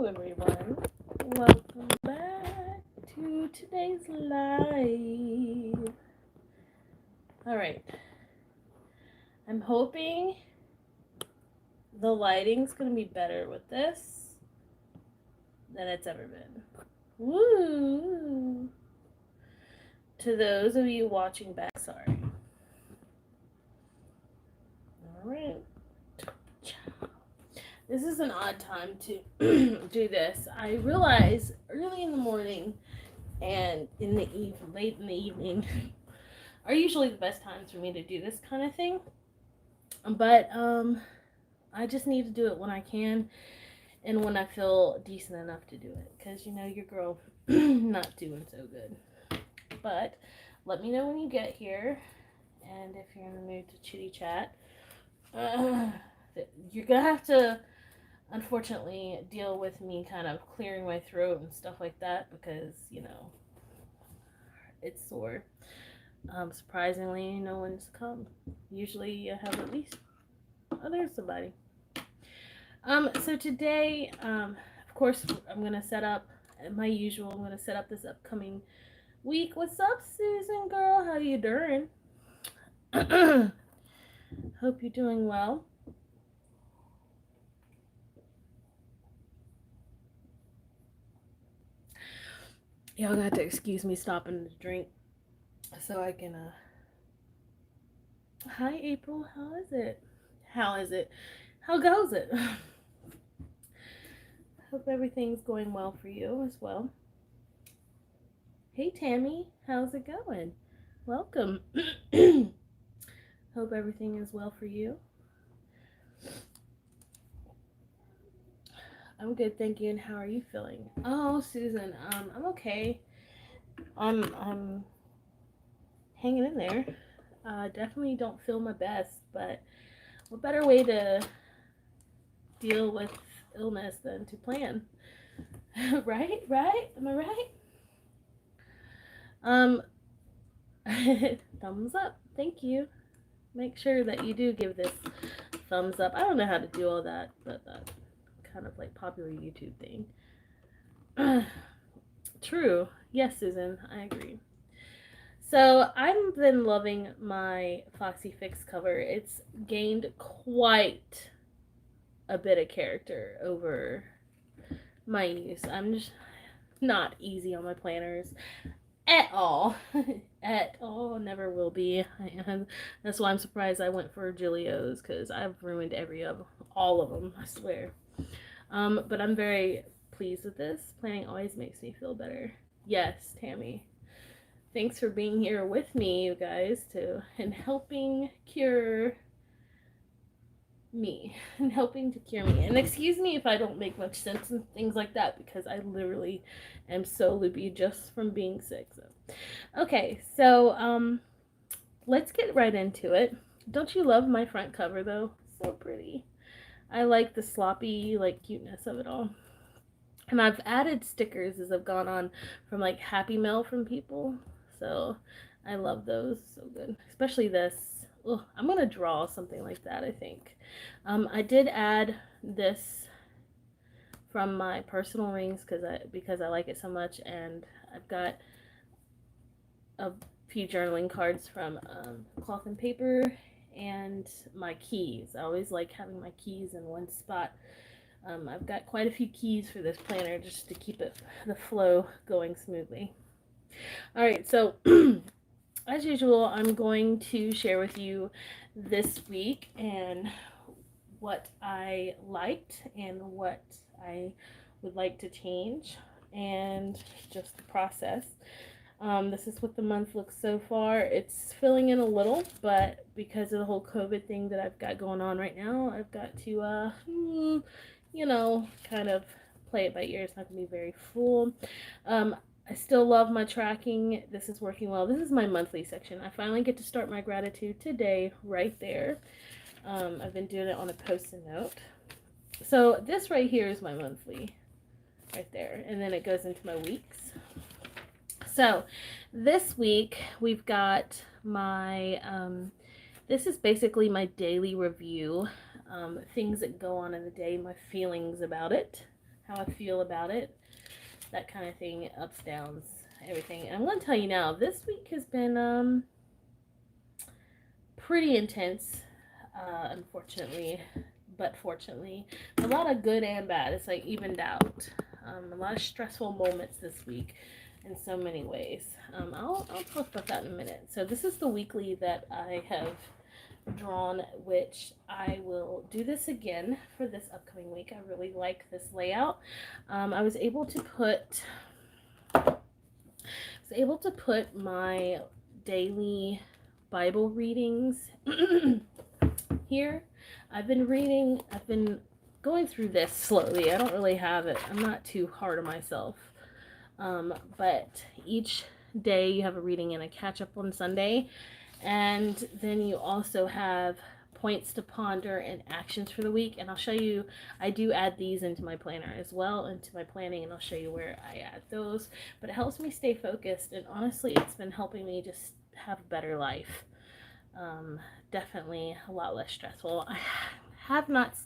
everyone. Welcome back to today's live. Alright, I'm hoping the lighting's going to be better with this than it's ever been. Woo! To those of you watching back, sorry. Alright. This is an odd time to do this. I realize early in the morning and late in the evening are usually the best times for me to do this kind of thing. But I just need to do it when I can and when I feel decent enough to do it. Because, you know, your girl not doing so good. But let me know when you get here. And if you're in the mood to chitty chat. You're going to have to, unfortunately, deal with me kind of clearing my throat and stuff like that. Because, you know, it's sore. Surprisingly, no one's come. Usually I have at least, oh, there's somebody. So today, of course, I'm going to set up, my usual, I'm going to set up this upcoming week. What's up, Susan, girl? How you doing? Hope you're doing well. Y'all got to excuse me stopping to drink so I can, Hi, April. How is it? How goes it? Hope everything's going well for you as well. Hey, Tammy. How's it going? Welcome. Hope everything is well for you. I'm good, thank you. And how are you feeling? Oh, Susan, I'm okay. I'm hanging in there. Definitely don't feel my best, but what better way to deal with illness than to plan? Right? Am I right? Thumbs up. Thank you. Make sure that you do give this thumbs up. I don't know how to do all that, but that's kind of like popular YouTube thing. True. Yes, Susan, I agree. So I've been loving my Foxy Fix cover. It's gained quite a bit of character over my use. I'm just not easy on my planners at all. At all. Never will be. That's why I'm surprised I went for Gillio's, because I've ruined all of them, I swear. But I'm very pleased with this. Planning always makes me feel better. Yes, Tammy. Thanks for being here with me, you guys, and helping cure me. And helping to cure me. And excuse me if I don't make much sense and things like that, because I literally am so loopy just from being sick. So, okay, so let's get right into it. Don't you love my front cover though? So pretty. I like the sloppy, like, cuteness of it all. And I've added stickers as I've gone on from like Happy Mail from people. So I love those. So good. Especially this. Ugh, I'm going to draw something like that, I think. I did add this from my personal rings because I like it so much. And I've got a few journaling cards from Cloth and Paper and my keys. I always like having my keys in one spot. I've got quite a few keys for this planner just to keep the flow going smoothly. Alright, so as usual, I'm going to share with you this week and what I liked and what I would like to change and just the process. This is what the month looks so far. It's filling in a little, but because of the whole COVID thing that I've got going on right now, I've got to, you know, kind of play it by ear. It's not going to be very full. I still love my tracking. This is working well. This is my monthly section. I finally get to start my gratitude today right there. I've been doing it on a post-it note. So this right here is my monthly right there. And then it goes into my weeks. So this week we've got my, this is basically my daily review, things that go on in the day, my feelings about it, how I feel about it, that kind of thing, ups, downs, everything. And I'm going to tell you now, this week has been pretty intense, unfortunately, but fortunately. A lot of good and bad. It's like evened out. A lot of stressful moments this week in so many ways. I'll talk about that in a minute. So this is the weekly that I have drawn, which I will do this again for this upcoming week. I really like this layout. I was able to put my daily Bible readings here. I've been going through this slowly. I don't really have it. I'm not too hard on myself. But each day you have a reading and a catch up on Sunday. And then you also have points to ponder and actions for the week. And I'll show you, I do add these into my planner as well, into my planning, and I'll show you where I add those. But it helps me stay focused, and honestly, it's been helping me just have a better life. Definitely a lot less stressful. I have not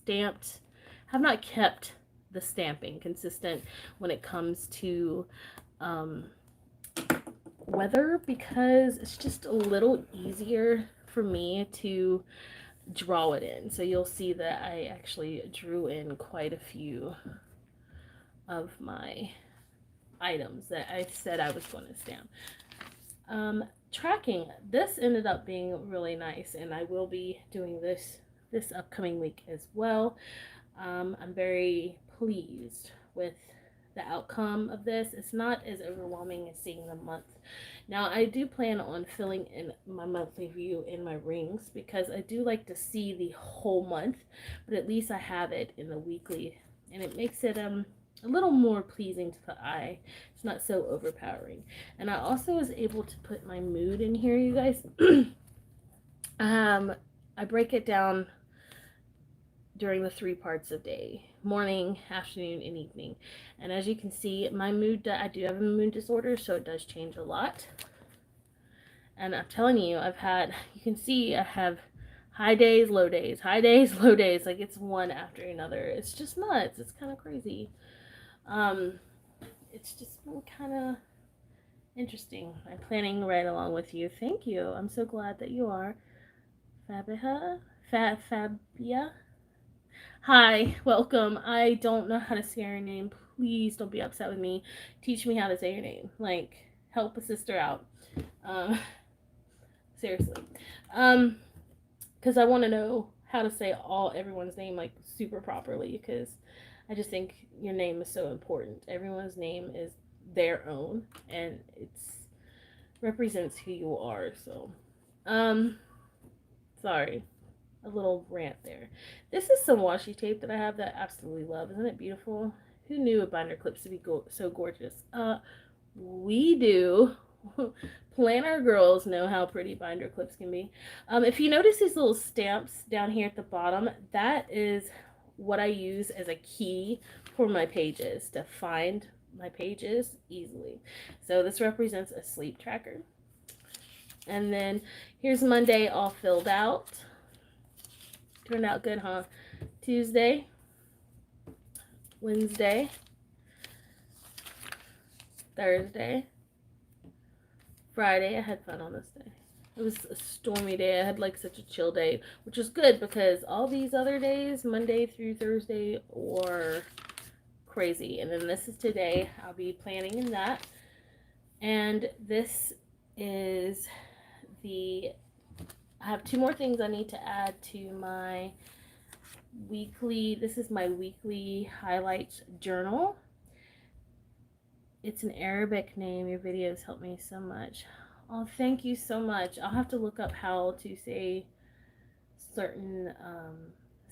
kept the stamping consistent when it comes to weather, because it's just a little easier for me to draw it in. So you'll see that I actually drew in quite a few of my items that I said I was going to stamp. Tracking, this ended up being really nice, and I will be doing this upcoming week as well. I'm very pleased with the outcome of this. It's not as overwhelming as seeing the month. Now, I do plan on filling in my monthly view in my rings, because I do like to see the whole month, but at least I have it in the weekly, and it makes it a little more pleasing to the eye. It's not so overpowering. And I also was able to put my mood in here, you guys. I break it down during the 3 parts of day: morning, afternoon, and evening. And as you can see, my mood, I do have a mood disorder, so it does change a lot. And I'm telling you, you can see I have high days, low days, high days, low days. Like, it's one after another. It's just nuts. It's kind of crazy. It's just been kind of interesting. I'm planning right along with you. Thank you. I'm so glad that you are. Fabia. Hi, welcome. I don't know how to say your name. Please don't be upset with me. Teach me how to say your name. Like, help a sister out. Seriously. Because I want to know how to say everyone's name, like, super properly, because I just think your name is so important. Everyone's name is their own, and it's represents who you are. So, sorry. A little rant there. This is some washi tape that I have that I absolutely love. Isn't it beautiful? Who knew a binder clips to be so gorgeous? We do. Planner girls know how pretty binder clips can be. If you notice these little stamps down here at the bottom, that is what I use as a key for my pages, to find my pages easily. So this represents a sleep tracker. And then here's Monday all filled out. Turned out good, huh? Tuesday, Wednesday, Thursday, Friday. I had fun on this day. It was a stormy day. I had like such a chill day, which was good, because all these other days, Monday through Thursday, were crazy. And then this is today. I'll be planning in that. And this is I have 2 more things I need to add to my weekly. This is my weekly highlights journal. It's an Arabic name. Your videos help me so much. Oh, thank you so much. I'll have to look up how to say certain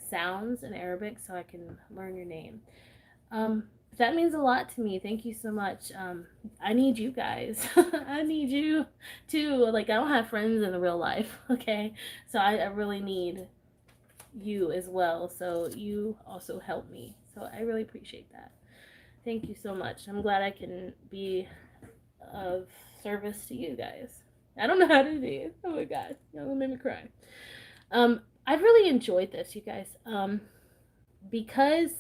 sounds in Arabic so I can learn your name. That means a lot to me. Thank you so much. I need you guys. I need you too. Like, I don't have friends in the real life, okay? So I really need you as well. So you also help me. So I really appreciate that. Thank you so much. I'm glad I can be of service to you guys. I don't know how to do it. Oh my god. That made me cry. I've really enjoyed this, you guys. Because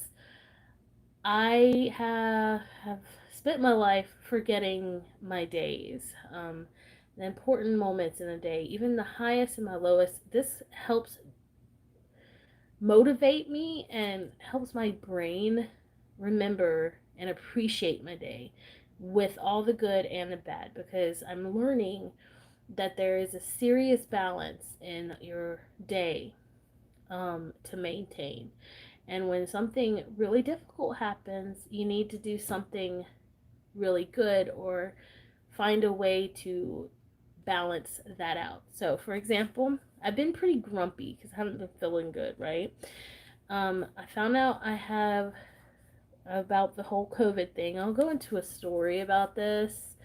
I have spent my life forgetting my days, the important moments in a day, even the highest and my lowest. This helps motivate me and helps my brain remember and appreciate my day with all the good and the bad, because I'm learning that there is a serious balance in your day, to maintain. And when something really difficult happens, you need to do something really good or find a way to balance that out. So, for example, I've been pretty grumpy because I haven't been feeling good, right? I found out I have about the whole COVID thing. I'll go into a story about this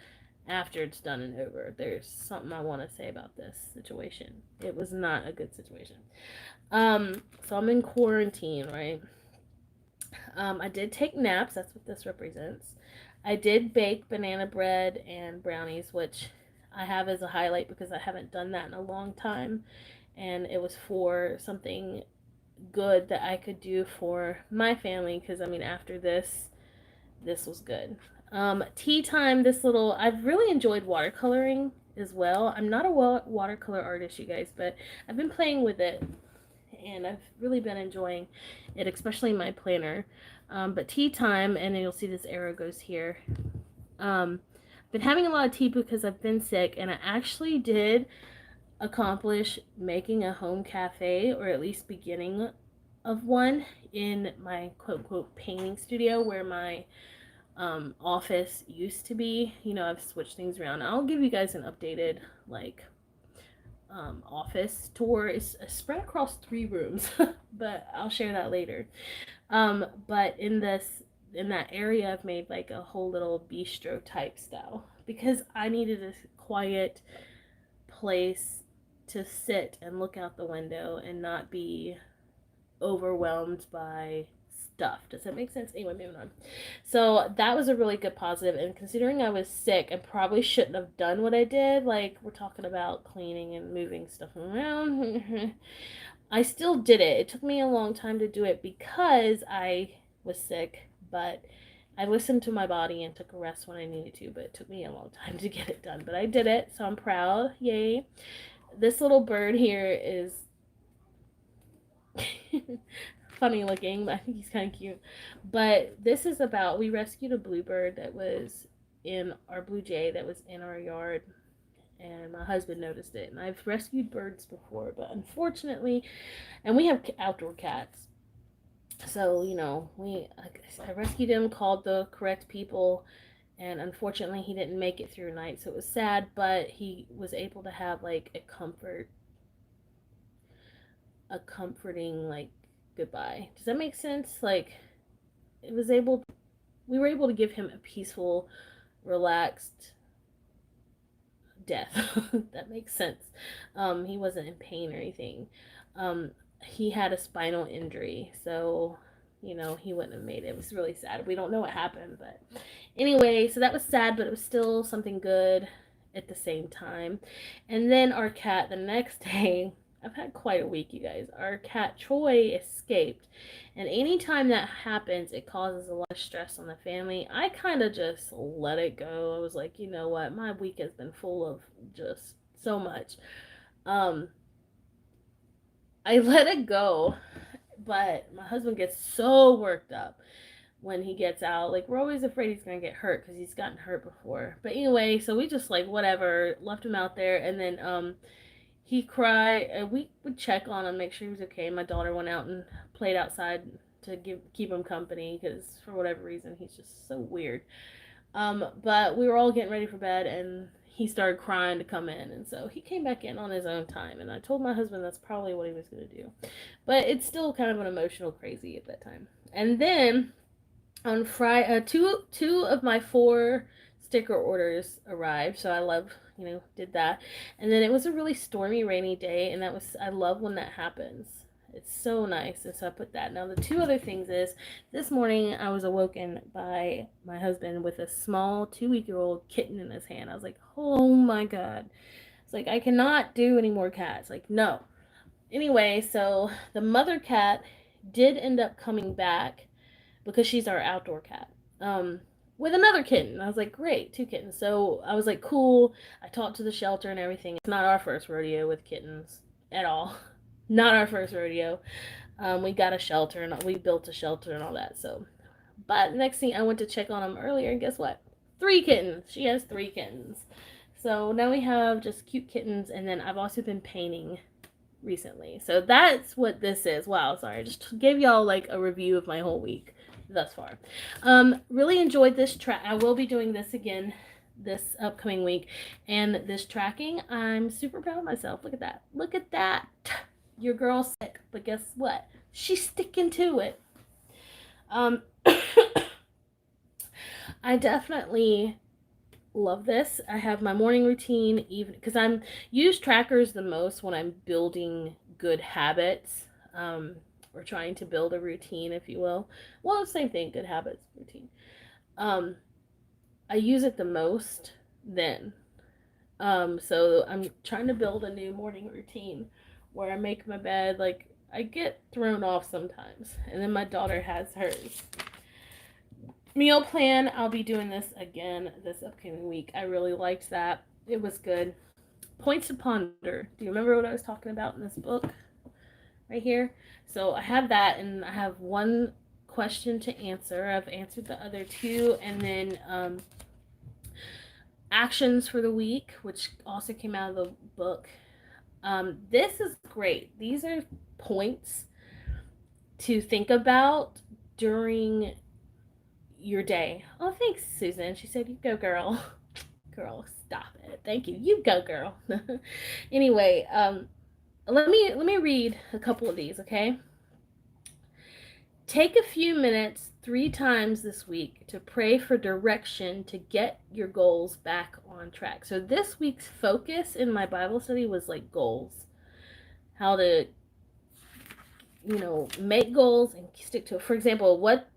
after it's done and over. There's something I want to say about this situation. It was not a good situation. So I'm in quarantine, right? I did take naps. That's what this represents. I did bake banana bread and brownies, which I have as a highlight because I haven't done that in a long time. And it was for something good that I could do for my family because, I mean, after this was good. Tea time, I've really enjoyed watercoloring as well. I'm not a watercolor artist, you guys, but I've been playing with it and I've really been enjoying it, especially my planner. But tea time, and you'll see this arrow goes here. Been having a lot of tea because I've been sick, and I actually did accomplish making a home cafe, or at least beginning of one, in my quote unquote painting studio where my office used to be. You know, I've switched things around. I'll give you guys an updated like office tour. It's spread across 3 rooms, but I'll share that later. But in that area, I've made like a whole little bistro type style because I needed a quiet place to sit and look out the window and not be overwhelmed by stuff. Does that make sense? Anyway, moving on. So that was a really good positive, and considering I was sick, I probably shouldn't have done what I did. Like, we're talking about cleaning and moving stuff around. I still did it. It took me a long time to do it because I was sick, but I listened to my body and took a rest when I needed to, but it took me a long time to get it done. But I did it, so I'm proud. Yay. This little bird here is funny looking, but I think he's kind of cute. But this is about, we rescued a bluebird that was in our blue jay that was in our yard, and my husband noticed it. And I've rescued birds before, but unfortunately, and we have outdoor cats. So, you know, I rescued him, called the correct people, and unfortunately he didn't make it through night, so it was sad, but he was able to have like a comforting like goodbye. Does that make sense? Like, it was able we were able to give him a peaceful, relaxed death. That makes sense. He wasn't in pain or anything. He had a spinal injury, so you know he wouldn't have made it. It was really sad. We don't know what happened, but anyway, so that was sad, but it was still something good at the same time. And then our cat, the next day, I've had quite a week, you guys. Our cat Troy escaped. And anytime that happens, it causes a lot of stress on the family. I kind of just let it go. I was like, you know what? My week has been full of just so much. Um, I let it go, but my husband gets so worked up when he gets out. Like, we're always afraid he's gonna get hurt because he's gotten hurt before. But anyway, so we just like whatever left him out there, and then he cried. We would check on him, make sure he was okay. My daughter went out and played outside to keep him company because for whatever reason he's just so weird. But we were all getting ready for bed, and he started crying to come in, and so he came back in on his own time. And I told my husband that's probably what he was gonna do, but it's still kind of an emotional crazy at that time. And then on Friday, two of my 4 sticker orders arrived, so I love, did that. And then it was a really stormy, rainy day, and I love when that happens. It's so nice, and so I put that. Now the 2 other things is, this morning I was awoken by my husband with a small 2-week-old kitten in his hand. I was like, oh my god. It's like, I cannot do any more cats. Like, no. Anyway, so the mother cat did end up coming back because she's our outdoor cat. With another kitten. I was like, great, 2 kittens. So I was like, cool. I talked to the shelter and everything. It's not our first rodeo with kittens at all. Not our first rodeo. We got a shelter and we built a shelter and all that. So, but next thing I went to check on them earlier, and guess what? 3 kittens. She has 3 kittens. So now we have just cute kittens, and then I've also been painting recently. So that's what this is. Wow, sorry. I just gave y'all like a review of my whole week thus far. Really enjoyed this track. I will be doing this again this upcoming week. And this tracking, I'm super proud of myself. Look at that. Look at that. Your girl's sick, but guess what? She's sticking to it. I definitely love this. I have my morning routine, even because I'm use trackers the most when I'm building good habits, or trying to build a routine, if you will. Well, same thing, good habits, routine. I use it the most then. So I'm trying to build a new morning routine where I make my bed. Like, I get thrown off sometimes, and then my daughter has hers. Meal plan, I'll be doing this again this upcoming week. I really liked that. It was good. Points to ponder. Do you remember what I was talking about in this book? Right here. So I have that, and I have one question to answer. I've answered the other 2, and then actions for the week, which also came out of the book. This is great. These are points to think about during your day. Oh, thanks, Susan. She said, "You go, girl." Girl, stop it. Thank you. You go, girl. Anyway, let me read a couple of these, okay? Take a few minutes 3 times this week to pray for direction to get your goals back on track. So this week's focus in my Bible study was like goals. How to, make goals and stick to it. For example, what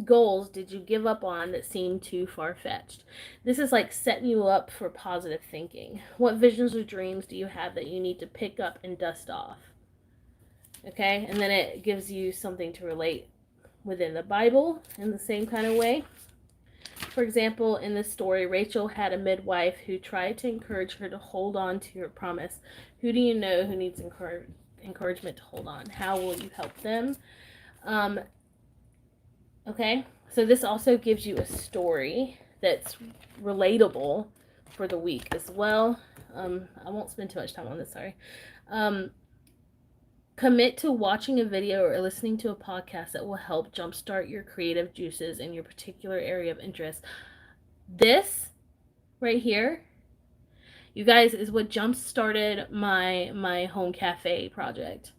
goals did you give up on that seemed too far-fetched? This is like setting you up for positive thinking. What visions or dreams do you have that you need to pick up and dust off? Okay, and then it gives you something to relate within the Bible in the same kind of way. For example, in this story, Rachel had a midwife who tried to encourage her to hold on to her promise. Who do you know who needs encouragement to hold on? How will you help them? Okay, so this also gives you a story that's relatable for the week as well. I won't spend too much time on this, sorry. Commit to watching a video or listening to a podcast that will help jumpstart your creative juices in your particular area of interest. This right here, you guys, is what jump-started my home cafe project,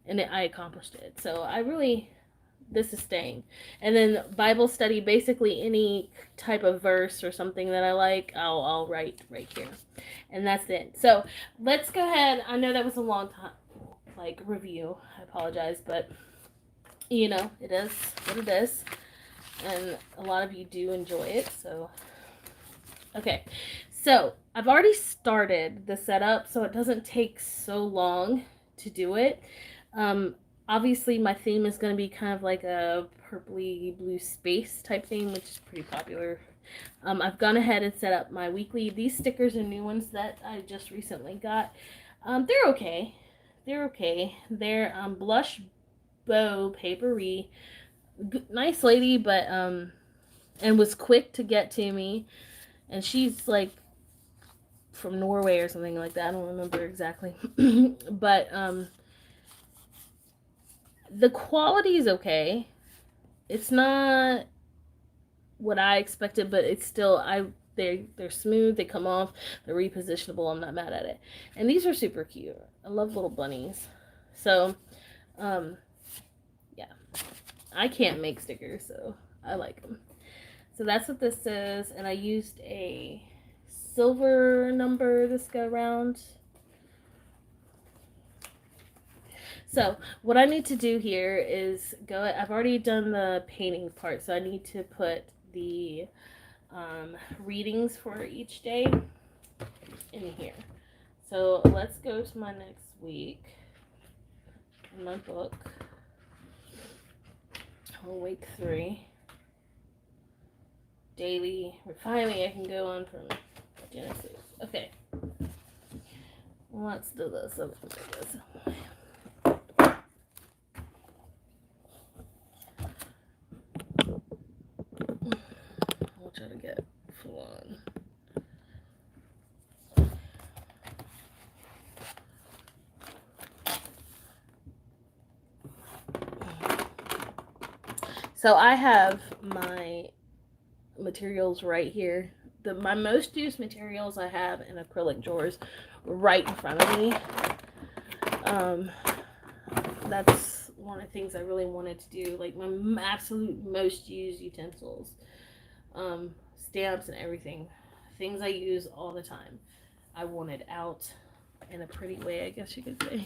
and I accomplished it. So this is staying. And then Bible study, basically any type of verse or something that I like, I'll write right here, and that's it. So let's go ahead. I know that was a long time review. I apologize, but it is what it is, and a lot of you do enjoy it. So okay, so I've already started the setup, so it doesn't take so long to do it. Obviously my theme is going to be kind of like a purpley blue space type theme, which is pretty popular. I've gone ahead and set up my weekly. These stickers are new ones that I just recently got. They're okay. They're Blush Bow Papery. Nice lady, but and was quick to get to me. And she's like from Norway or something like that. I don't remember exactly. But the quality is okay. It's not what I expected, but it's still they're smooth, they come off, they're repositionable. I'm not mad at it. And these are super cute. I love little bunnies. So, yeah. I can't make stickers, so I like them. So that's what this is, and I used a silver number this go around. So what I need to do here is I've already done the painting part, so I need to put the readings for each day in here. So let's go to my next week in my book. week 3. Daily. Finally, I can go on from Genesis. Okay. Let's do this. We'll try to get full on. So I have my materials right here. My most used materials I have in acrylic drawers right in front of me. That's one of the things I really wanted to do. Like my absolute most used utensils, stamps and everything. Things I use all the time. I wanted out in a pretty way, I guess you could say.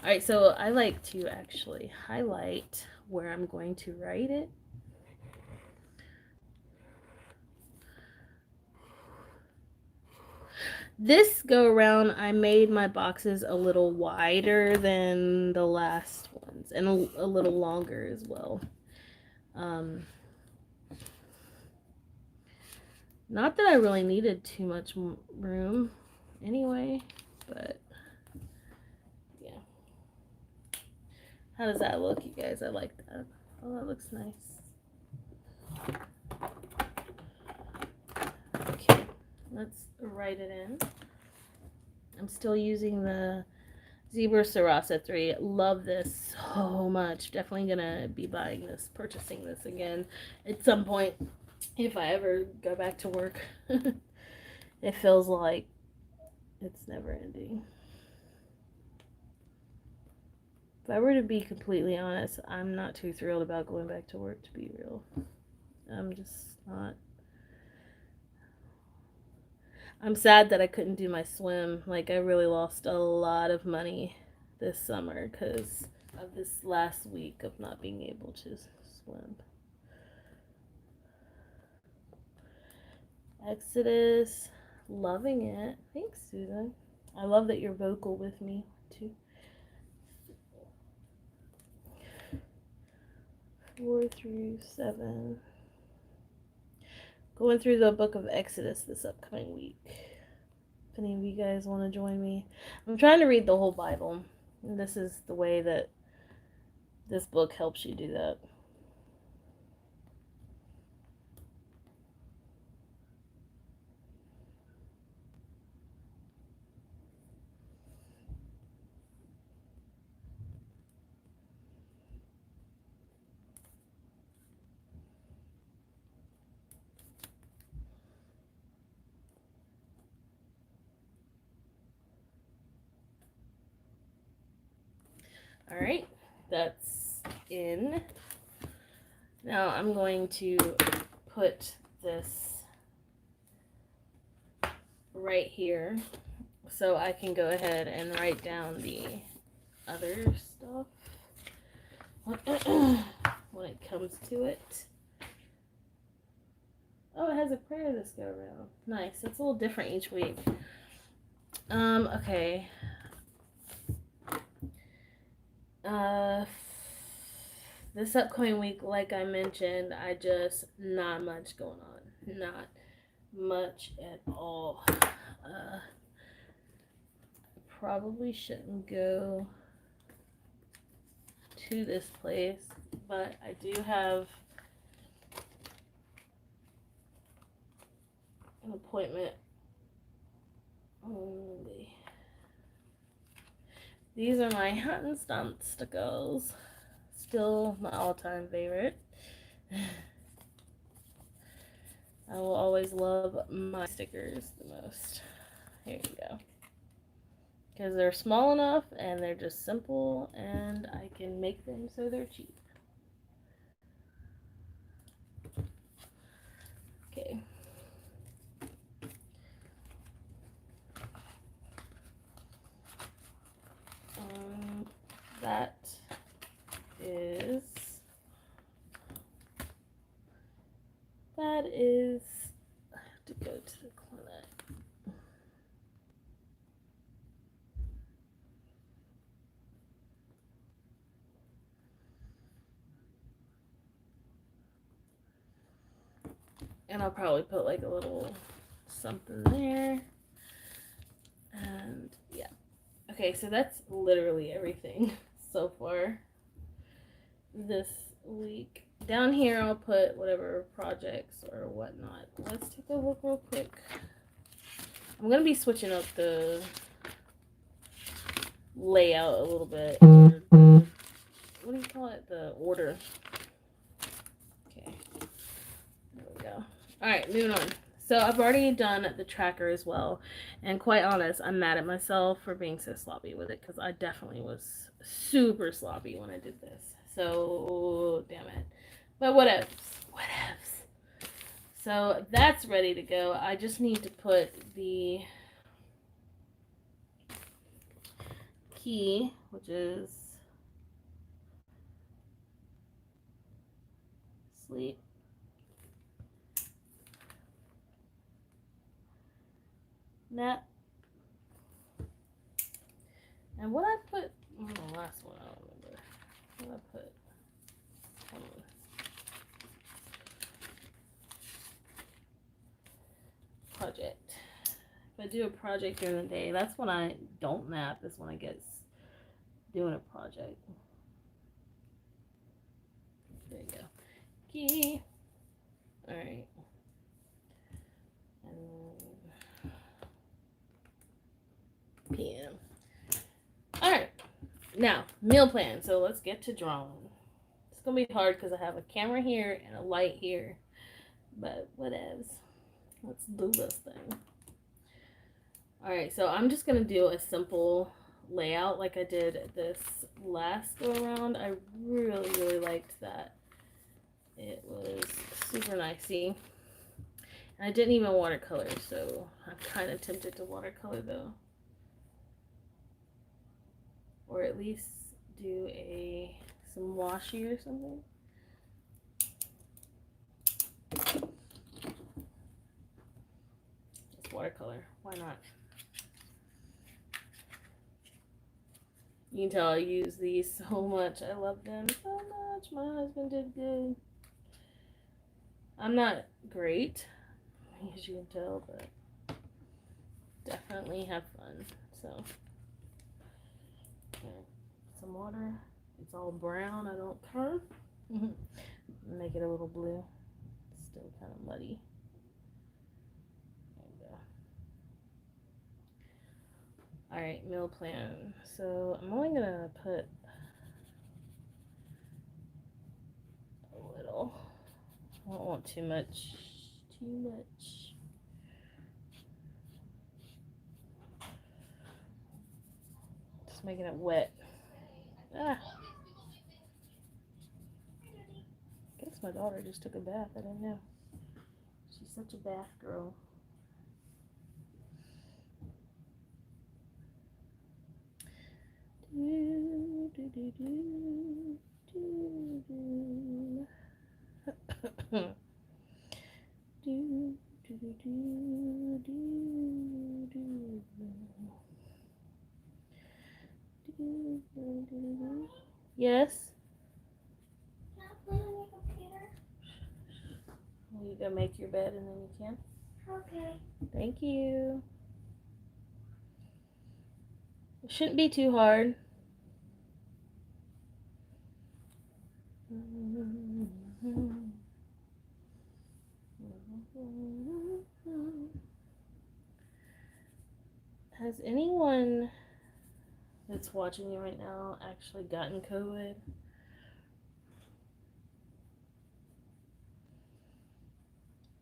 Alright, so I like to actually highlight where I'm going to write it. This go around, I made my boxes a little wider than the last ones and a little longer as well. Not that I really needed too much room anyway, but yeah. How does that look, you guys? I like that. Oh, that looks nice. Okay, let's write it in. I'm still using the Zebra Sarasa 3. Love this so much. Definitely gonna be buying this, purchasing this again at some point if I ever go back to work. It feels like it's never ending. If I were to be completely honest, I'm not too thrilled about going back to work, to be real. I'm just not. I'm sad that I couldn't do my swim. Like, I really lost a lot of money this summer because of this last week of not being able to swim. Exodus, loving it. Thanks, Susan. I love that you're vocal with me, too. 4 through 7. Going through the book of Exodus this upcoming week. If any of you guys want to join me. I'm trying to read the whole Bible. And this is the way that this book helps you do that. Alright, that's in. Now I'm going to put this right here so I can go ahead and write down the other stuff when it comes to it. Oh, it has a prayer this go around. Nice. It's a little different each week. Okay. This upcoming week, like I mentioned, not much going on. Not much at all. Probably shouldn't go to this place, but I do have an appointment on Monday. These are my Hot and Stunt stickers. Still my all-time favorite. I will always love my stickers the most. Here you go. Because they're small enough and they're just simple and I can make them so they're cheap. Okay. That is, I have to go to the clinic. And I'll probably put like a little something there. And yeah. Okay, so that's literally everything so far this week. Down here, I'll put whatever projects or whatnot. Let's take a look real quick. I'm going to be switching up the layout a little bit. What do you call it? The order. Okay. There we go. Alright, moving on. So I've already done the tracker as well. And quite honest, I'm mad at myself for being so sloppy with it. Because I definitely was super sloppy when I did this. So, damn it. But whatevs. Whatevs. So that's ready to go. I just need to put the key, which is sleep. Nap. And what I put on the last one, I don't remember. What I put. Hold on. Project. If I do a project during the day, that's when I don't nap. That's when I get doing a project. There you go. Key. Alright. PM. Alright. Now, meal plan. So let's get to drawing. It's going to be hard because I have a camera here and a light here. But whatevs. Let's do this thing. Alright, so I'm just going to do a simple layout like I did this last go around. I really, really liked that. It was super nicey. And I didn't even watercolor, so I'm kind of tempted to watercolor though. Or at least do some washi or something. Just watercolor. Why not? You can tell I use these so much. I love them so much. My husband did good. I'm not great, as you can tell, but definitely have fun. So, okay. Some water. It's all brown. I don't care. Make it a little blue. It's still kind of muddy. There we go. Alright, meal plan. So I'm only gonna put a little. I don't want too much. Just making it wet. Ah. I guess my daughter just took a bath. I don't know. She's such a bath girl. Yes? You go make your bed and then you can? Okay. Thank you. It shouldn't be too hard. Has anyone that's watching me right now actually gotten COVID?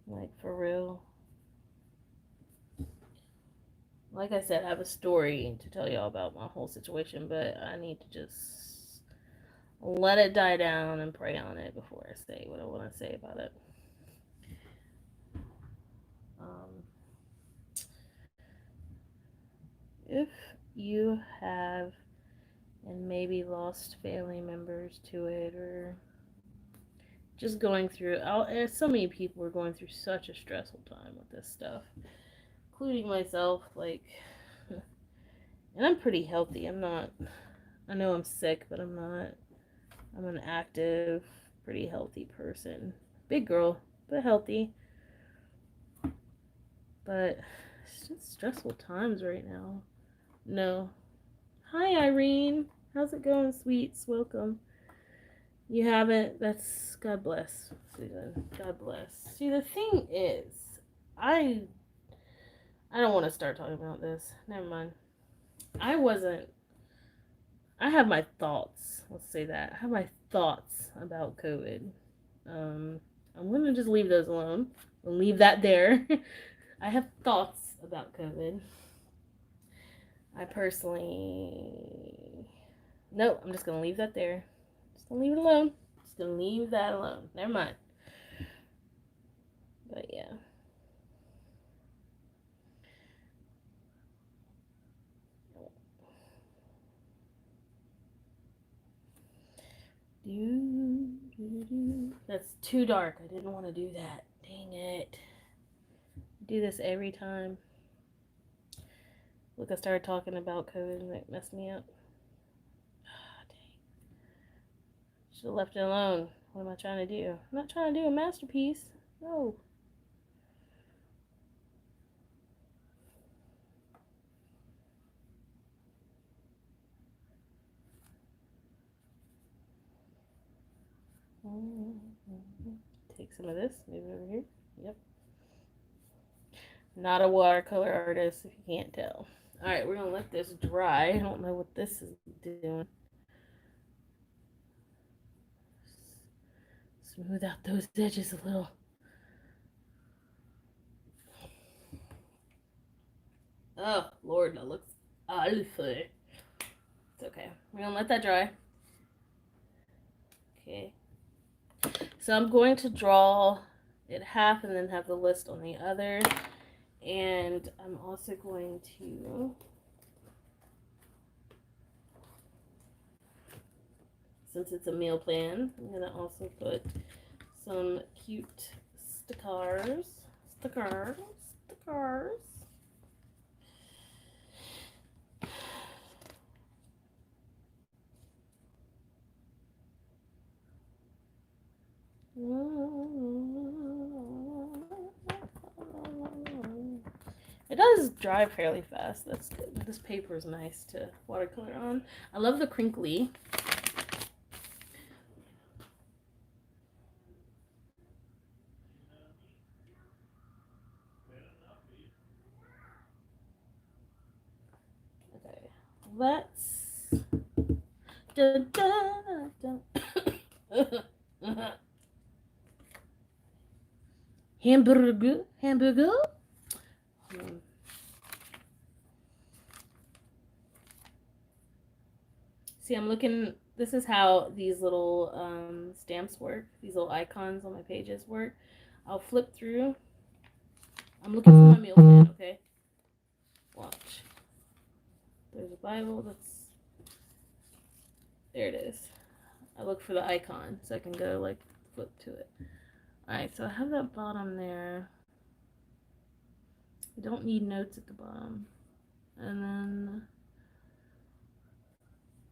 Like, for real? Like I said, I have a story to tell y'all about my whole situation, but I need to just let it die down and pray on it before I say what I want to say about it. If you have and maybe lost family members to it, or just going through, so many people are going through such a stressful time with this stuff, including myself, like, and I'm pretty healthy. I know I'm sick, but I'm not. I'm an active, pretty healthy person. Big girl, but healthy. but it's just stressful times right now. No. Hi, Irene. How's it going, sweets? Welcome. You haven't? That's God bless, Susan. God bless. See, the thing is, I I don't want to start talking about this. Never mind. I wasn't. I have my thoughts. Let's say that. I have my thoughts about COVID. Um, I'm gonna just leave those alone. I'll leave that there. I have thoughts about COVID. I personally. No, I'm just gonna leave that there. Just gonna leave it alone. Just gonna leave that alone. Never mind. But yeah. That's too dark. I didn't want to do that. Dang it. Do this every time. Look, I started talking about COVID and it messed me up. Oh, dang. Should have left it alone. What am I trying to do? I'm not trying to do a masterpiece. No. Take some of this, move it over here. Yep. Not a watercolor artist, if you can't tell. Alright, we're gonna let this dry. I don't know what this is doing. Smooth out those edges a little. Oh, Lord, that looks awful. It's okay. We're gonna let that dry. Okay. So I'm going to draw it half and then have the list on the other. And I'm also going to, since it's a meal plan, I'm going to also put some cute stickers. Stickers. It does dry fairly fast. That's good. This paper is nice to watercolor on. I love the crinkly. Okay, let's. Dun, dun, dun. Hamburger. See, I'm looking. This is how these little stamps work. These little icons on my pages work. I'll flip through. I'm looking for my meal plan. Okay. Watch. There's a Bible. There it is. I look for the icon so I can go like flip to it. Alright, so I have that bottom there. I don't need notes at the bottom. And then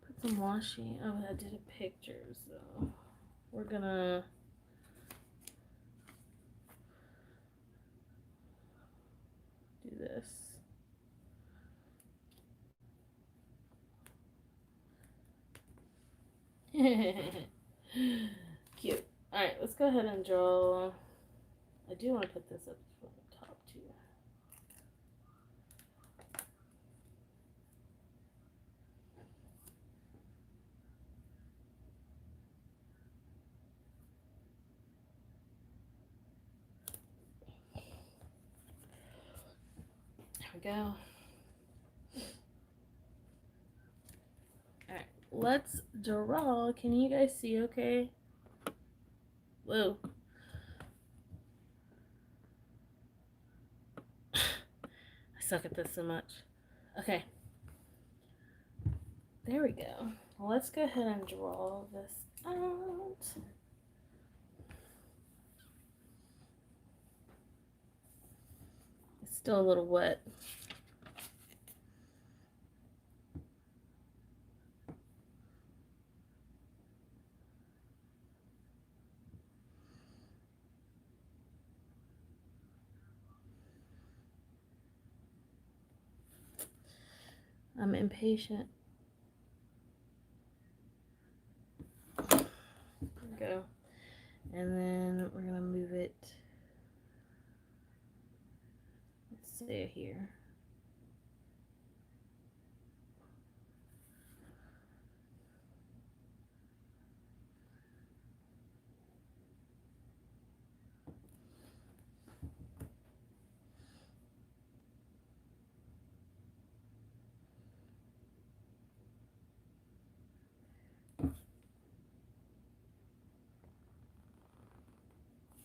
put some washi. Oh, I did a picture, so we're gonna do this. Cute. Alright, let's go ahead and draw. I do want to put this up on the top too. There we go. Alright, let's draw. Can you guys see okay? Whoa. I suck at this so much. Okay. There we go. Well, let's go ahead and draw this out. It's still a little wet. I'm impatient. Go. And then we're gonna move it, let's say here.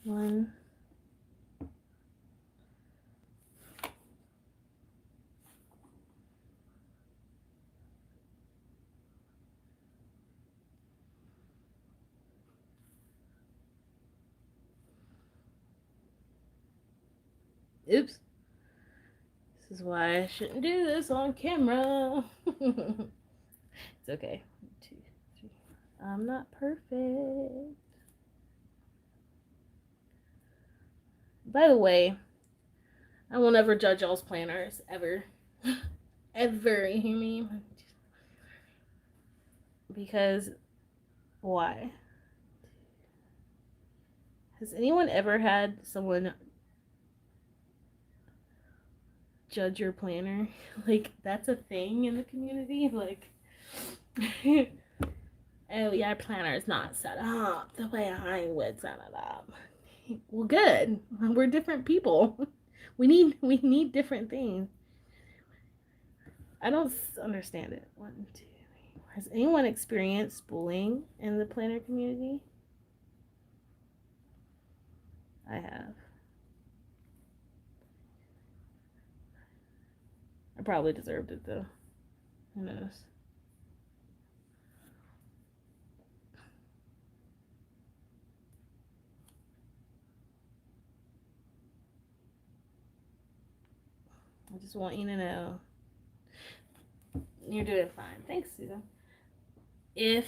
One. Oops. This is why I shouldn't do this on camera. It's okay. 2, 3. I'm not perfect. By the way, I will never judge y'all's planners, ever. Ever, you hear me? Because, why? Has anyone ever had someone judge your planner? Like, that's a thing in the community? Like, oh, your planner is not set up the way I would set it up. Well, good. We're different people. We need different things. I don't understand it. 1, 2, 3. Has anyone experienced bullying in the planner community? I have. I probably deserved it though. Who knows? I just want you to know you're doing fine. Thanks, Susan. If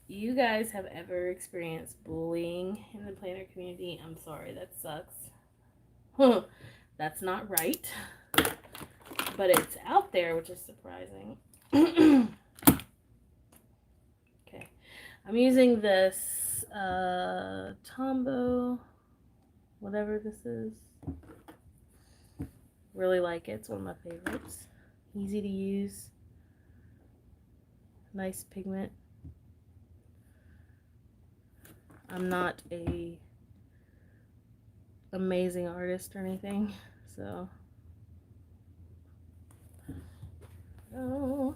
you guys have ever experienced bullying in the planner community, I'm sorry, that sucks. That's not right. But it's out there, which is surprising. Okay. I'm using this Tombow, whatever this is. Really like it. It's one of my favorites. Easy to use. Nice pigment. I'm not a amazing artist or anything, so oh.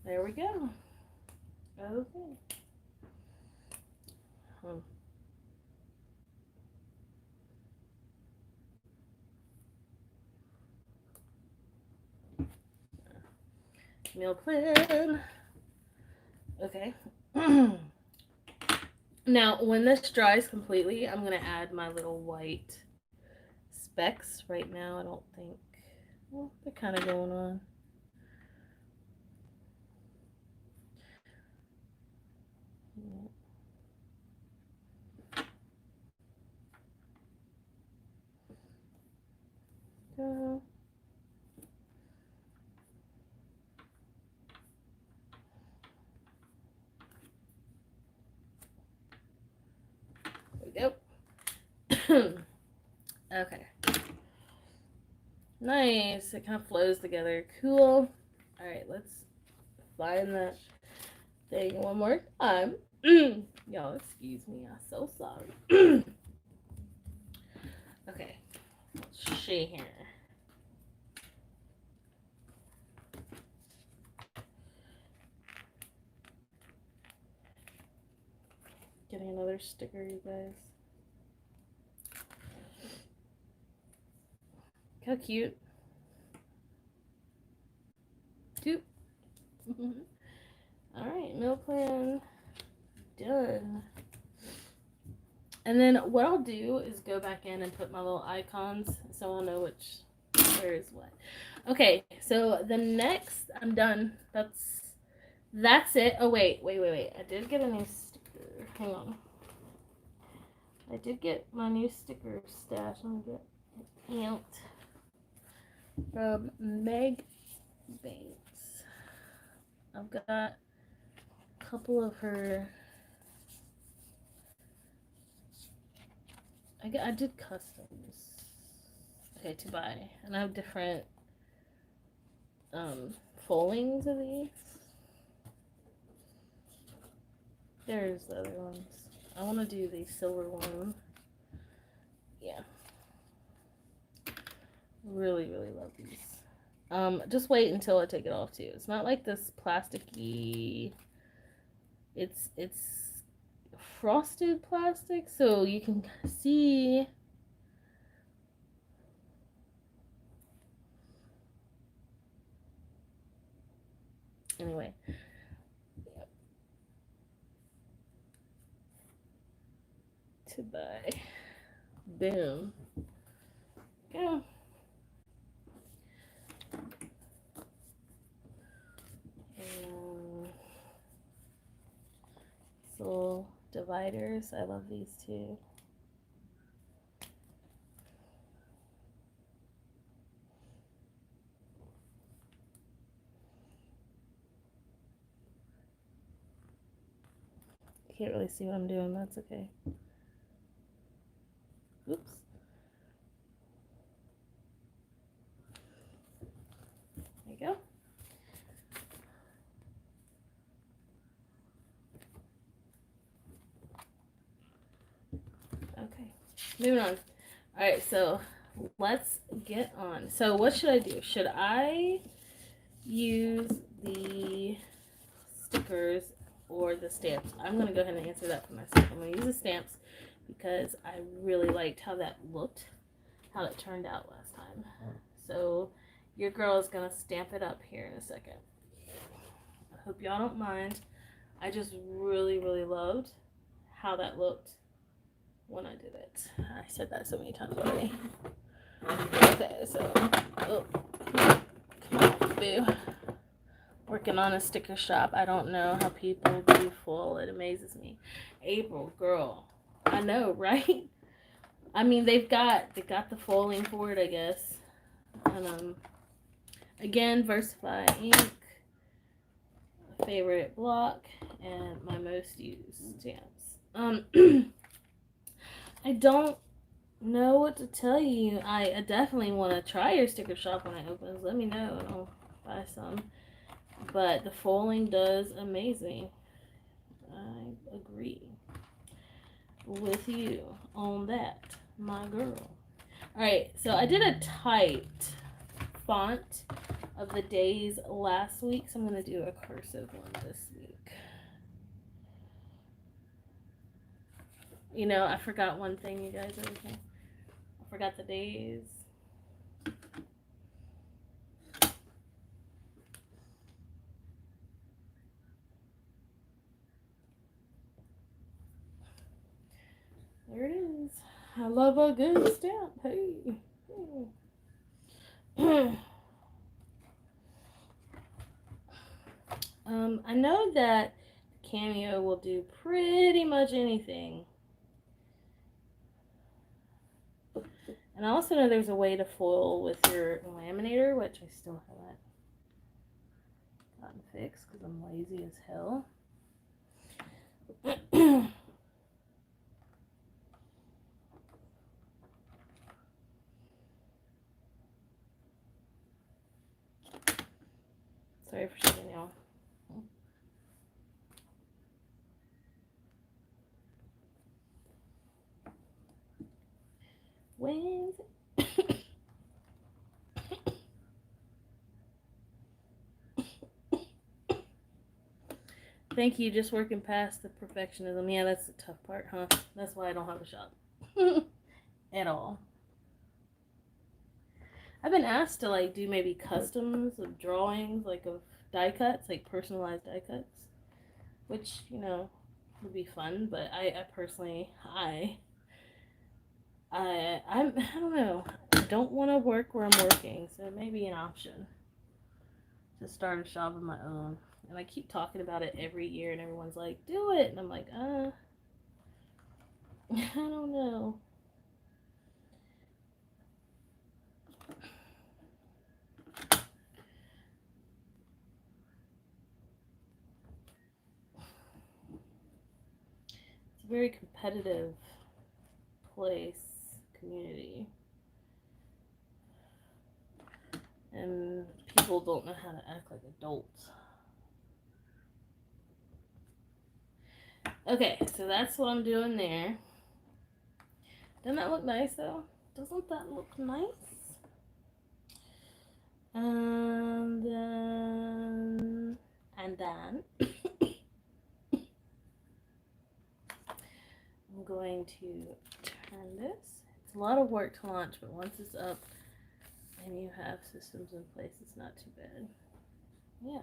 There we go. Okay. Meal plan. Okay. Now, when this dries completely, I'm going to add my little white specks. Right now, I don't think, well, they're kind of going on. Go. There we go. Okay. Nice. It kind of flows together. Cool. All right, let's find that thing one more time. Y'all, excuse me. I'm so sorry. Okay. Let's see here. Getting another sticker, you guys. How cute. Doop. Alright, meal plan done. And then what I'll do is go back in and put my little icons so I'll know where is what. Okay, so the next, I'm done. That's it. Oh, wait. I did get a new sticker. Hang on. I did get my new sticker stash. Let me get Ant from Meg Banks. I've got a couple of her. I did customs. Okay, to buy, and I have different foldings of these. There's the other ones. I want to do the silver one. Yeah. Really, really love these. Just wait until I take it off too. It's not like this plasticky. It's frosted plastic, so you can see. Anyway. Yep. To buy. Boom. Yeah. Little dividers. I love these too. Can't really see what I'm doing. That's okay. Oops. There you go. Okay. Moving on. Alright, so let's get on. So what should I do? Should I use the stickers or the stamps? I'm going to go ahead and answer that for myself. I'm going to use the stamps because I really liked how that looked, how it turned out last time. So your girl is going to stamp it up here in a second. I hope y'all don't mind. I just really, really loved how that looked when I did it. I said that so many times already. Okay, so, oh, come on, boo. Working on a sticker shop. I don't know how people do full. It amazes me. April, girl. I know, right? I mean, they got the foiling for it, I guess. And again, Versify ink, favorite block, and my most used stamps. I don't know what to tell you. I definitely want to try your sticker shop when it opens. Let me know and I'll buy some. But the foiling does amaze me. I agree with you on that, my girl. Alright, so I did a typed font of the days last week, so I'm going to do a cursive one this week. You know, I forgot one thing, you guys. Everything. I forgot the days. There it is. I love a good stamp. Hey. I know that Cameo will do pretty much anything. And I also know there's a way to foil with your laminator, which I still haven't gotten fixed because I'm lazy as hell. Sorry for showing y'all. When's Thank you, just working past the perfectionism. Yeah, that's the tough part, huh? That's why I don't have a shop. At all. I've been asked to like do maybe customs of drawings, like of die cuts, like personalized die cuts. Which, you know, would be fun, but I personally I don't know. I don't want to work where I'm working, so it may be an option to start a shop of my own. And I keep talking about it every year, and everyone's like, "Do it," and I'm like, I don't know. very competitive place, community. And people don't know how to act like adults. Okay, so that's what I'm doing there. Doesn't that look nice though? Doesn't that look nice? And then I'm going to turn this. It's a lot of work to launch, but once it's up and you have systems in place, it's not too bad. Yeah.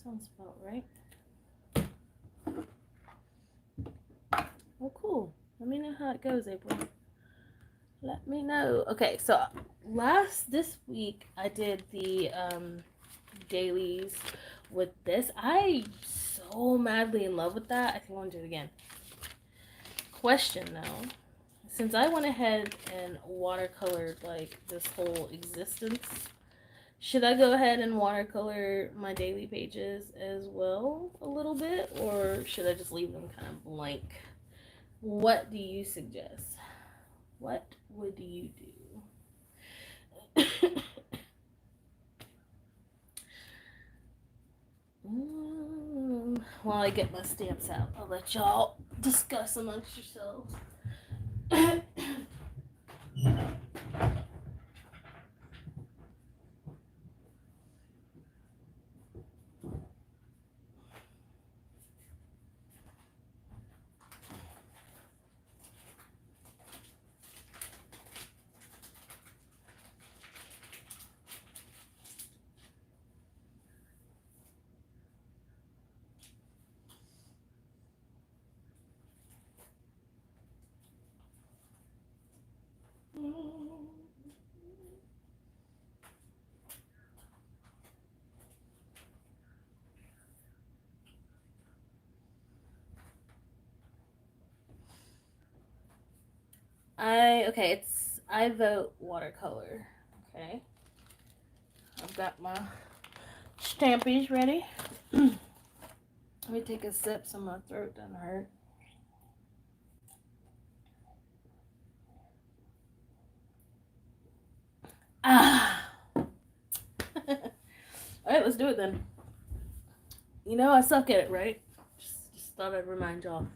Sounds about right. Well, cool. Let me know how it goes, April. Let me know. Okay, so this week I did the dailies with this. I'm so madly in love with that. I think I want to do it again. Question though, since I went ahead and watercolored like this whole existence, should I go ahead and watercolor my daily pages as well a little bit, or should I just leave them kind of blank? What do you suggest? What would you do? While I get my stamps out, I'll let y'all discuss amongst yourselves. I vote watercolor. Okay. I've got my stampies ready. Let me take a sip so my throat doesn't hurt. Ah. Alright, let's do it then. You know I suck at it, right? Just thought I'd remind y'all.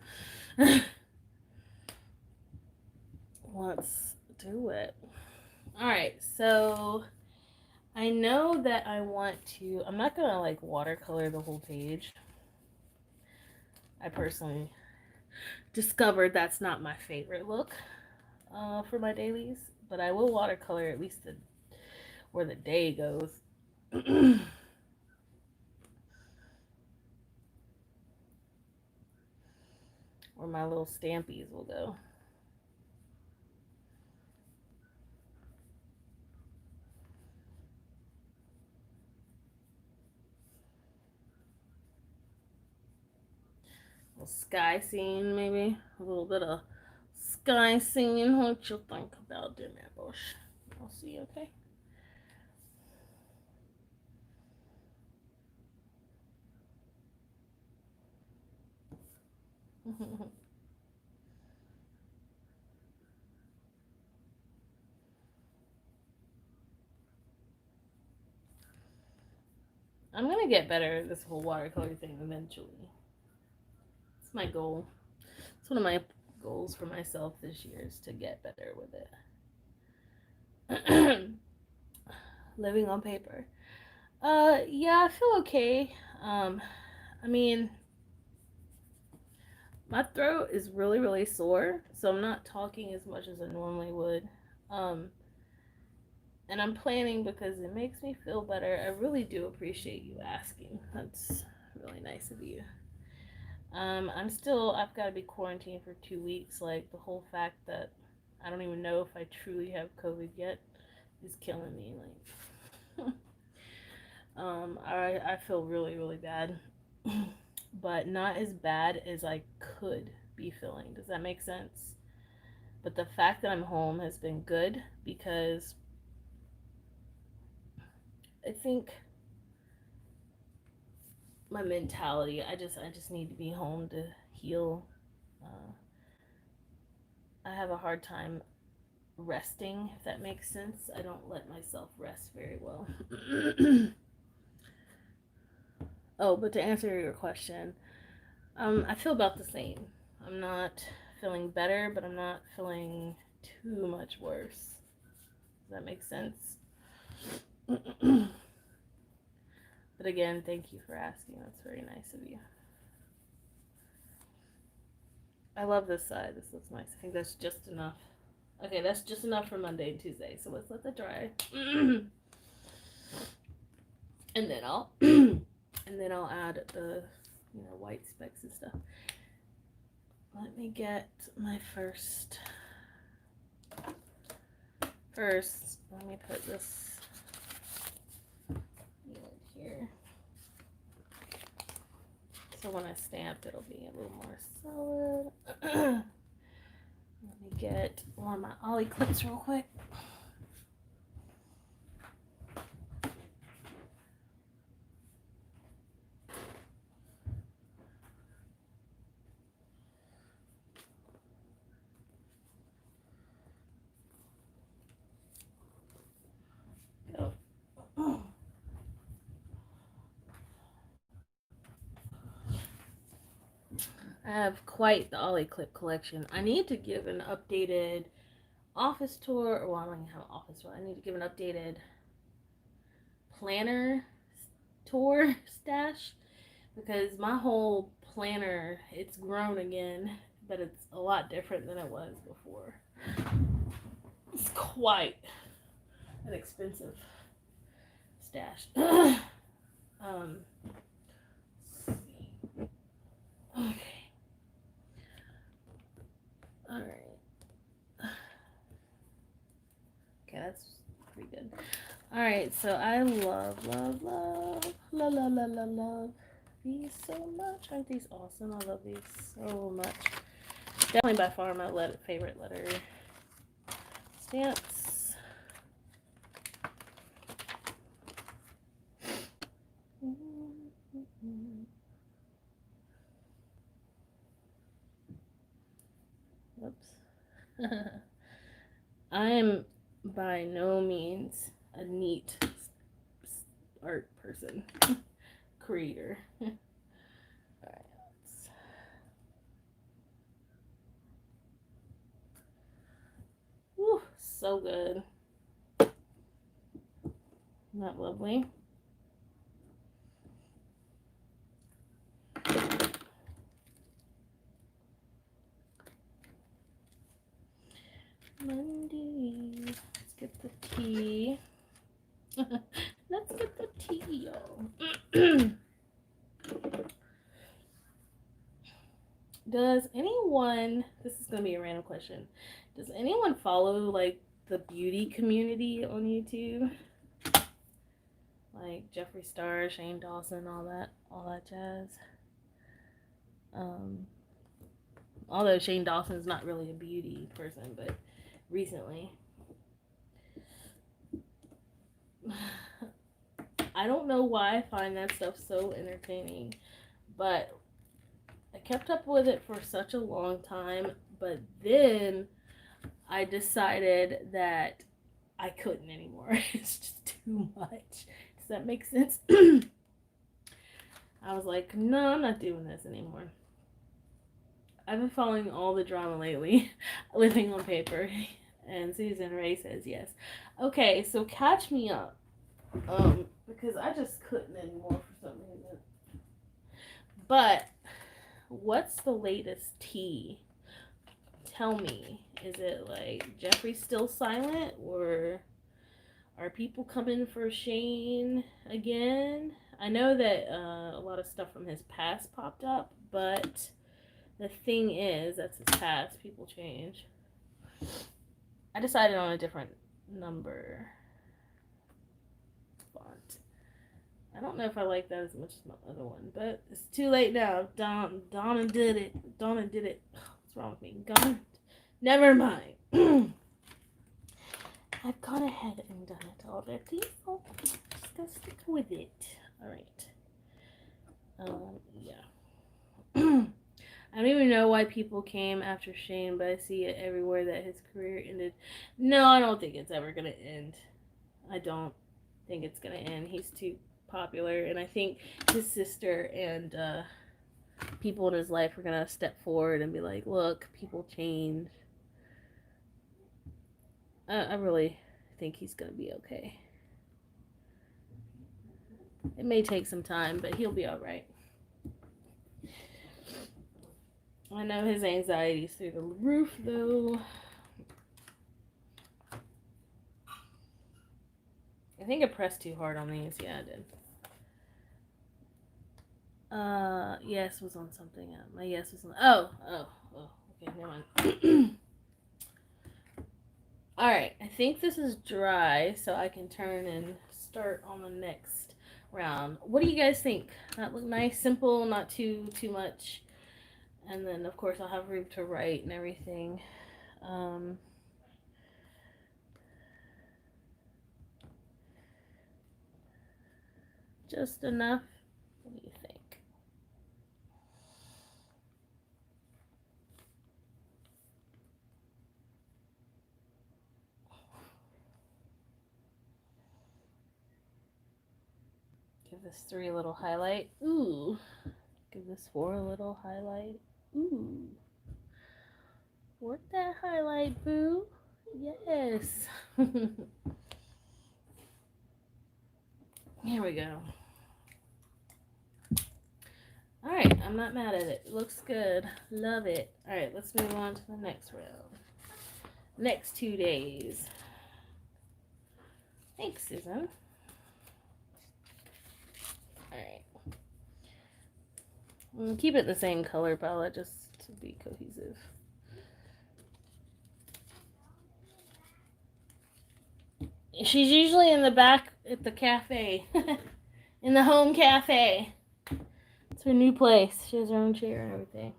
Let's do it. Alright, so I know that I want to, I'm not gonna like watercolor the whole page. I personally discovered that's not my favorite look for my dailies, but I will watercolor at least where the day goes. Where my little stampies will go. Sky scene, maybe a little bit of sky scene. What you think about doing that, Bush? I'll see. Okay. I'm gonna get better at this whole watercolor thing eventually. It's my goal. It's one of my goals for myself this year is to get better with it. Living on paper. Yeah, I feel okay. I mean, my throat is really, really sore, so I'm not talking as much as I normally would. And I'm planning because it makes me feel better. I really do appreciate you asking. That's really nice of you. I've got to be quarantined for 2 weeks. Like, the whole fact that I don't even know if I truly have COVID yet is killing me. Like, I feel really, really bad. But not as bad as I could be feeling. Does that make sense? But the fact that I'm home has been good because I think my mentality. I just need to be home to heal. Uh, I have a hard time resting, if that makes sense. I don't let myself rest very well. Oh, but to answer your question, I feel about the same. I'm not feeling better, but I'm not feeling too much worse. Does that make sense? But again, thank you for asking. That's very nice of you. I love this side. This looks nice. I think that's just enough. Okay, that's just enough for Monday and Tuesday. So let's let that dry. And then I'll add the white specks and stuff. Let me get my first. Let me put this here. So when I stamp, it'll be a little more solid. Let me get one of my ollie clips real quick. I have quite the ollie clip collection. I need to give an updated office tour, or well, I don't even have an office tour. I need to give an updated planner tour stash, because my whole planner, it's grown again, but it's a lot different than it was before. It's quite an expensive stash. Okay. All right. Okay, that's pretty good. All right, so I love these so much. Aren't these awesome? I love these so much. Definitely by far my favorite letter stamps. Oops. I am by no means a neat art person, creator. Alright, whew, so good. Isn't that lovely? Monday. Let's get the tea. Let's get the tea, y'all. Does anyone, this is going to be a random question, does anyone follow like the beauty community on YouTube? Like Jeffree Star, Shane Dawson, all that jazz. Although Shane Dawson's not really a beauty person, but recently. I don't know why I find that stuff so entertaining, but I kept up with it for such a long time, but then I decided that I couldn't anymore. It's just too much. Does that make sense? I was like, no, I'm not doing this anymore. I've been following all the drama lately, living on paper, and Susan Ray says yes. Okay, so catch me up, because I just couldn't anymore for some reason. But what's the latest tea? Tell me, is it like Jeffrey's still silent, or are people coming for Shane again? I know that a lot of stuff from his past popped up, but the thing is, that's his past. People change. I decided on a different number font. I don't know if I like that as much as my other one, but it's too late now. Donna did it. Donna did it. What's wrong with me? Never mind. I've gone ahead and done it already, so just gotta stick with it. All right. I don't even know why people came after Shane, but I see it everywhere that his career ended. No, I don't think it's ever going to end. I don't think it's going to end. He's too popular, and I think his sister and people in his life are going to step forward and be like, look, people change. I really think he's going to be okay. It may take some time, but he'll be all right. I know his anxiety's through the roof, though. I think I pressed too hard on these. Yeah, I did. Yes was on something. My yes was on. Oh. Okay, never mind. All right, I think this is dry, so I can turn and start on the next round. What do you guys think? That look nice, simple, not too much. And then, of course, I'll have room to write and everything. Just enough. What do you think? Give this 3 a little highlight. Ooh. Give this 4 a little highlight. Ooh. Work that highlight, boo. Yes. Here we go. Alright, I'm not mad at it. Looks good. Love it. Alright, let's move on to the next round. Next 2 days. Thanks, Susan. Alright. Keep it the same color palette just to be cohesive. She's usually in the back at the cafe. In the home cafe. It's her new place. She has her own chair and everything.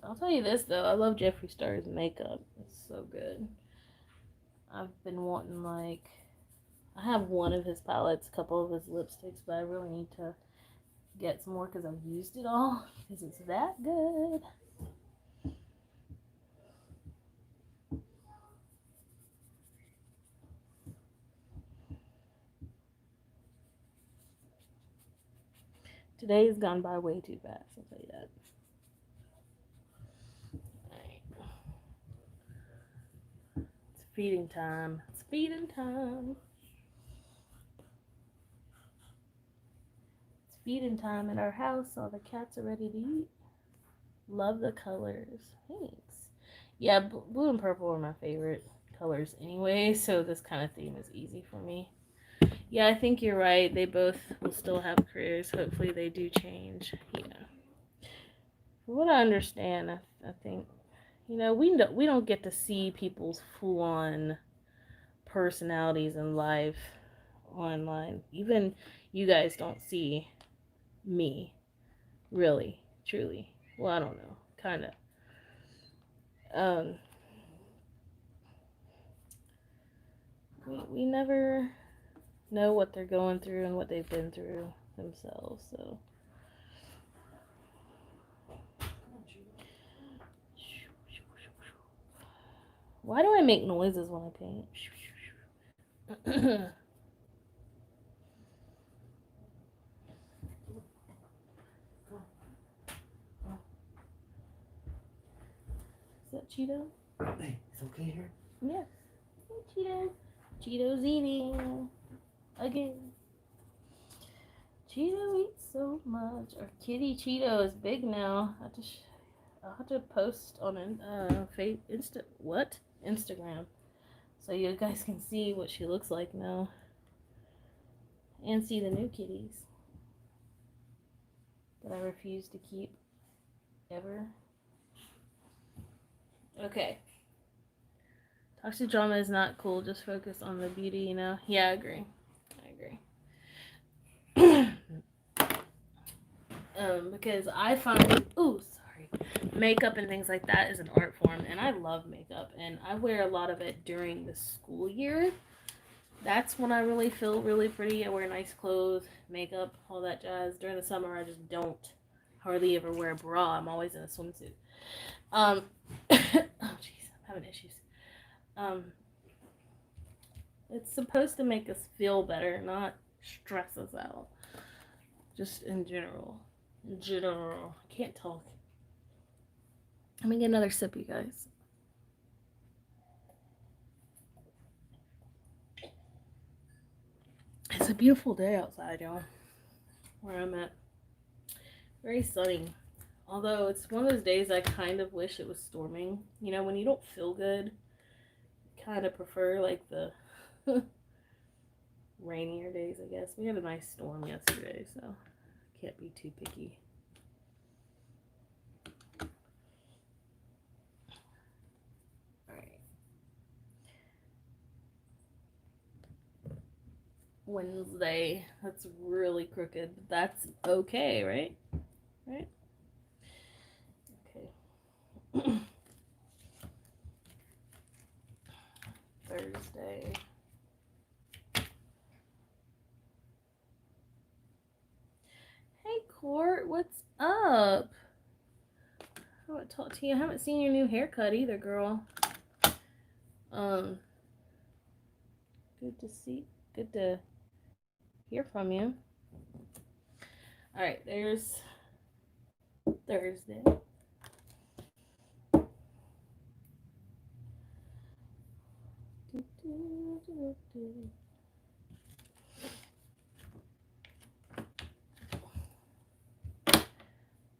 I'll tell you this though, I love Jeffree Star's makeup. It's so good. I've been wanting I have one of his palettes, a couple of his lipsticks, but I really need to get some more because I've used it all because it's that good. Today has gone by way too fast, I'll tell you that. Alright. It's feeding time. It's feeding time. It's feeding time at our house. All the cats are ready to eat. Love the colors. Thanks. Yeah, blue and purple are my favorite colors anyway, so this kind of theme is easy for me. Yeah, I think you're right. They both will still have careers. Hopefully they do change. From what I understand, I think, we don't get to see people's full-on personalities in life online. Even you guys don't see me, really, truly. Well, I don't know, kind of. We never know what they're going through and what they've been through themselves, so. Why do I make noises when I paint? Is that Cheeto? Hey, it's okay here? Yeah. Hey, Cheeto. Cheeto's eating. Again. Cheeto eats so much. Our kitty Cheeto is big now. I'll have to post on Instagram, so you guys can see what she looks like now, and see the new kitties that I refuse to keep ever. Okay. Toxic drama is not cool. Just focus on the beauty, Yeah, I agree. Because I find, makeup and things like that is an art form, and I love makeup, and I wear a lot of it during the school year. That's when I really feel really pretty. I wear nice clothes, makeup, all that jazz. During the summer, I just don't hardly ever wear a bra. I'm always in a swimsuit. Um, oh jeez, I'm having issues. Um, it's supposed to make us feel better, not stress us out. Just in general. In general. I can't talk. Let me get another sip, you guys. It's a beautiful day outside, y'all. Where I'm at. Very sunny. Although it's one of those days I kind of wish it was storming. You know, when you don't feel good, kind of prefer like the rainier days, I guess. We had a nice storm yesterday, so can't be too picky. Alright. Wednesday. That's really crooked. That's okay, right? Right? Okay. Thursday. Hey, Court, what's up? I haven't talked to you. I haven't seen your new haircut either, girl. Um, good to see. Good to hear from you. All right, there's Thursday.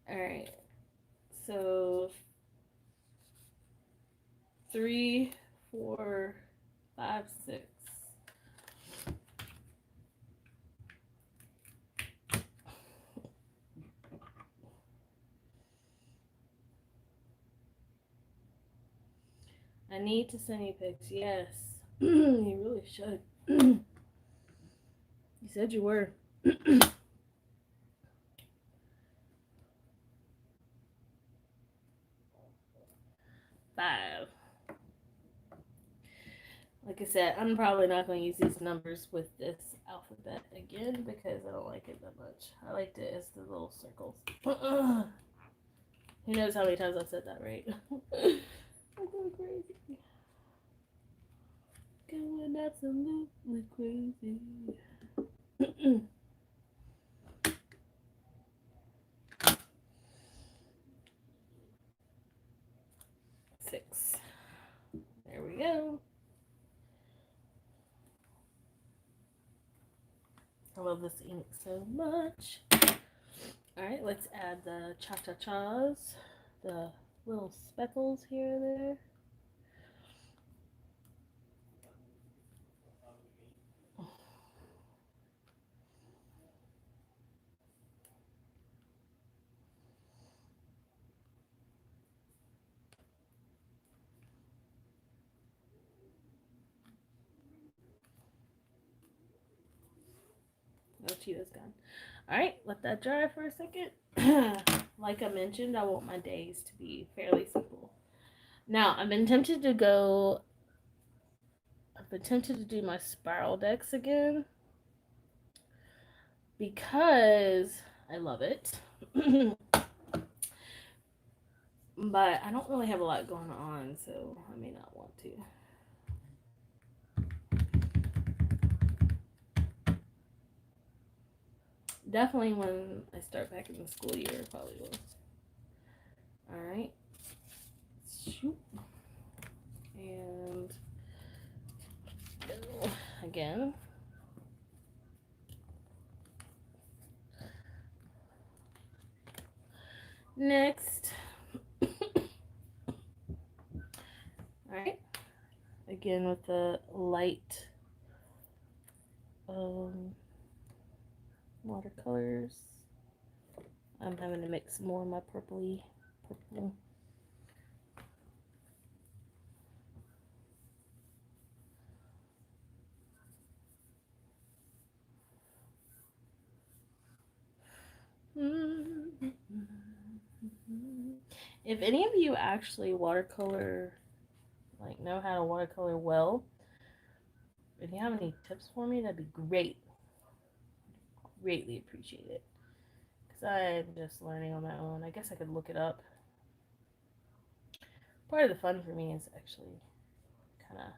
All right, so 3, 4, 5, 6. I need to send you pics. Yes, you really should. You said you were. 5. Like I said, I'm probably not going to use these numbers with this alphabet again because I don't like it that much. I liked it as the little circles. Who knows how many times I've said that, right? I'm going crazy. Going absolutely crazy. 6. There we go. I love this ink so much. Alright, let's add the cha-cha-chas. The little speckles here and there. Oh, Cheetah's gone. Alright, let that dry for a second. Like I mentioned, I want my days to be fairly simple. Now, I've been tempted to do my spiral decks again because I love it. But I don't really have a lot going on, so I may not want to. Definitely when I start back in the school year, probably will. Alright. Shoot. And go again. Next. Alright. Again with the light watercolors. I'm having to mix more of my purple. If any of you actually watercolor, like know how to watercolor well, if you have any tips for me, that'd be great. Greatly appreciate it. Because I'm just learning on my own. I guess I could look it up. Part of the fun for me is actually kind of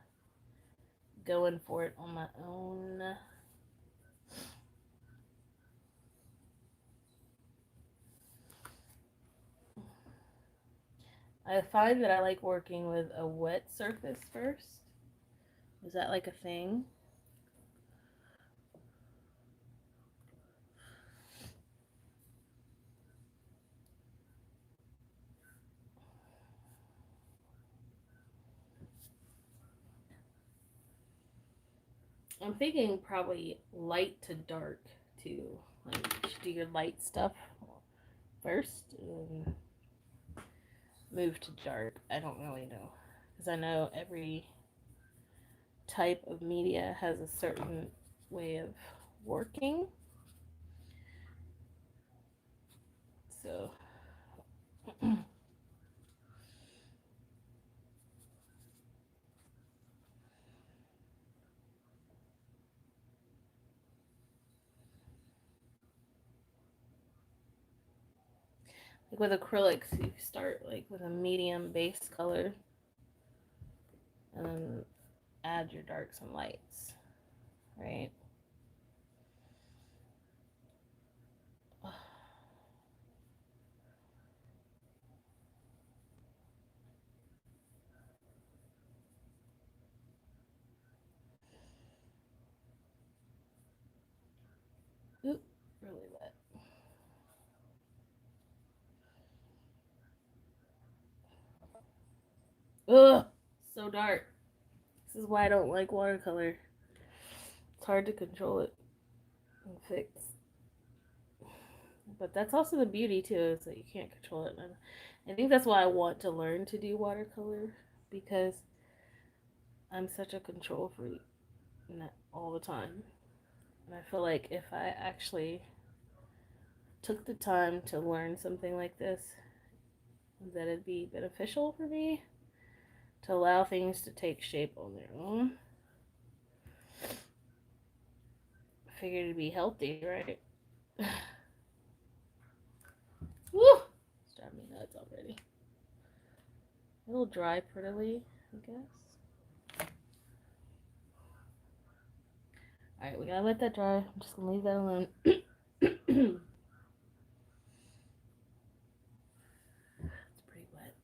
going for it on my own. I find that I like working with a wet surface first. Is that like a thing? I'm thinking probably light to dark too. Like you should do your light stuff first and move to dark. I don't really know. Because I know every type of media has a certain way of working. So like with acrylics, you start like with a medium base color and then add your darks and lights, right? Oop, really wet. Ugh, so dark. This is why I don't like watercolor. It's hard to control it and fix. But that's also the beauty too, is that you can't control it. And I think that's why I want to learn to do watercolor, because I'm such a control freak all the time. And I feel like if I actually took the time to learn something like this, that it'd be beneficial for me to allow things to take shape on their own. I figured it'd be healthy, right? Woo! It's driving me nuts already. It'll dry prettily, I guess. Alright, we gotta let that dry. I'm just gonna leave that alone. It's pretty wet.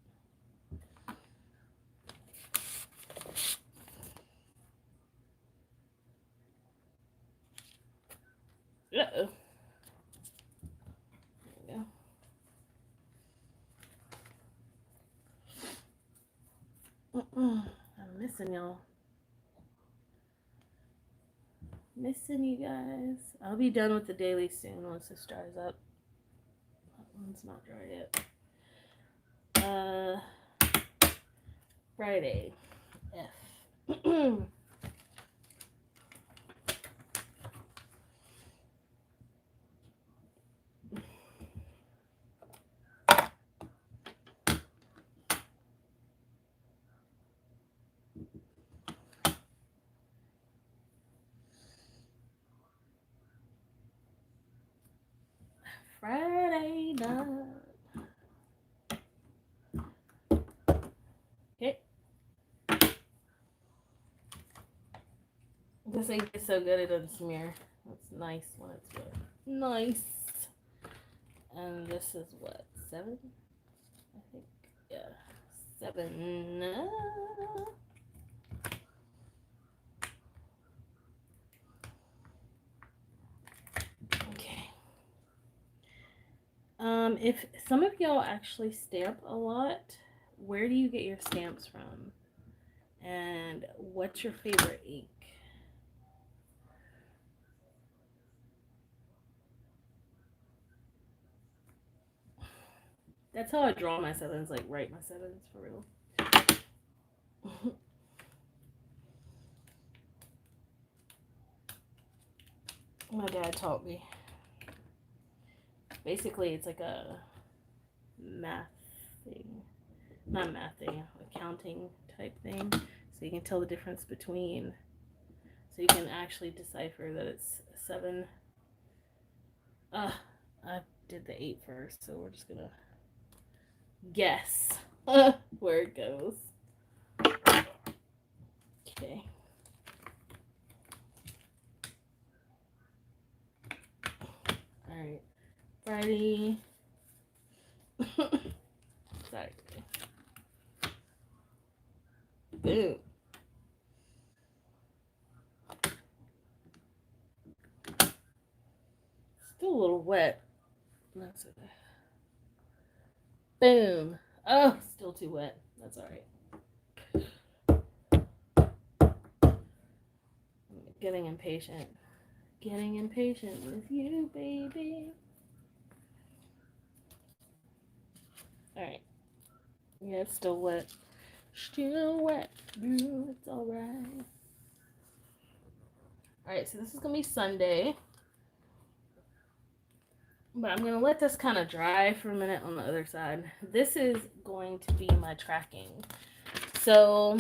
Uh-oh. There we go. I'm missing y'all. Missing you guys. I'll be done with the daily soon once this dries up. That one's not dry yet. Friday. F. Friday night. Okay. This ink is so good it doesn't smear. That's nice when it's wet. Nice. And this is what, 7? I think. Yeah. 7. Okay. If some of y'all actually stamp a lot, where do you get your stamps from? And what's your favorite ink? That's how I draw my 7s, like write my 7s for real. My dad taught me. Basically, it's like a math thing. Not math thing, accounting type thing. So you can tell the difference between, so you can actually decipher that it's 7. I did the 8 first, so we're just gonna guess where it goes. Okay. Alright. Friday. Saturday. Boom. Still a little wet. That's okay. Boom. Oh, still too wet. That's alright. Getting impatient. Getting impatient with you, baby. Alright. Yeah, it's still wet. Still wet. It's alright. Alright, so this is gonna be Sunday. But I'm gonna let this kind of dry for a minute on the other side. This is going to be my tracking. So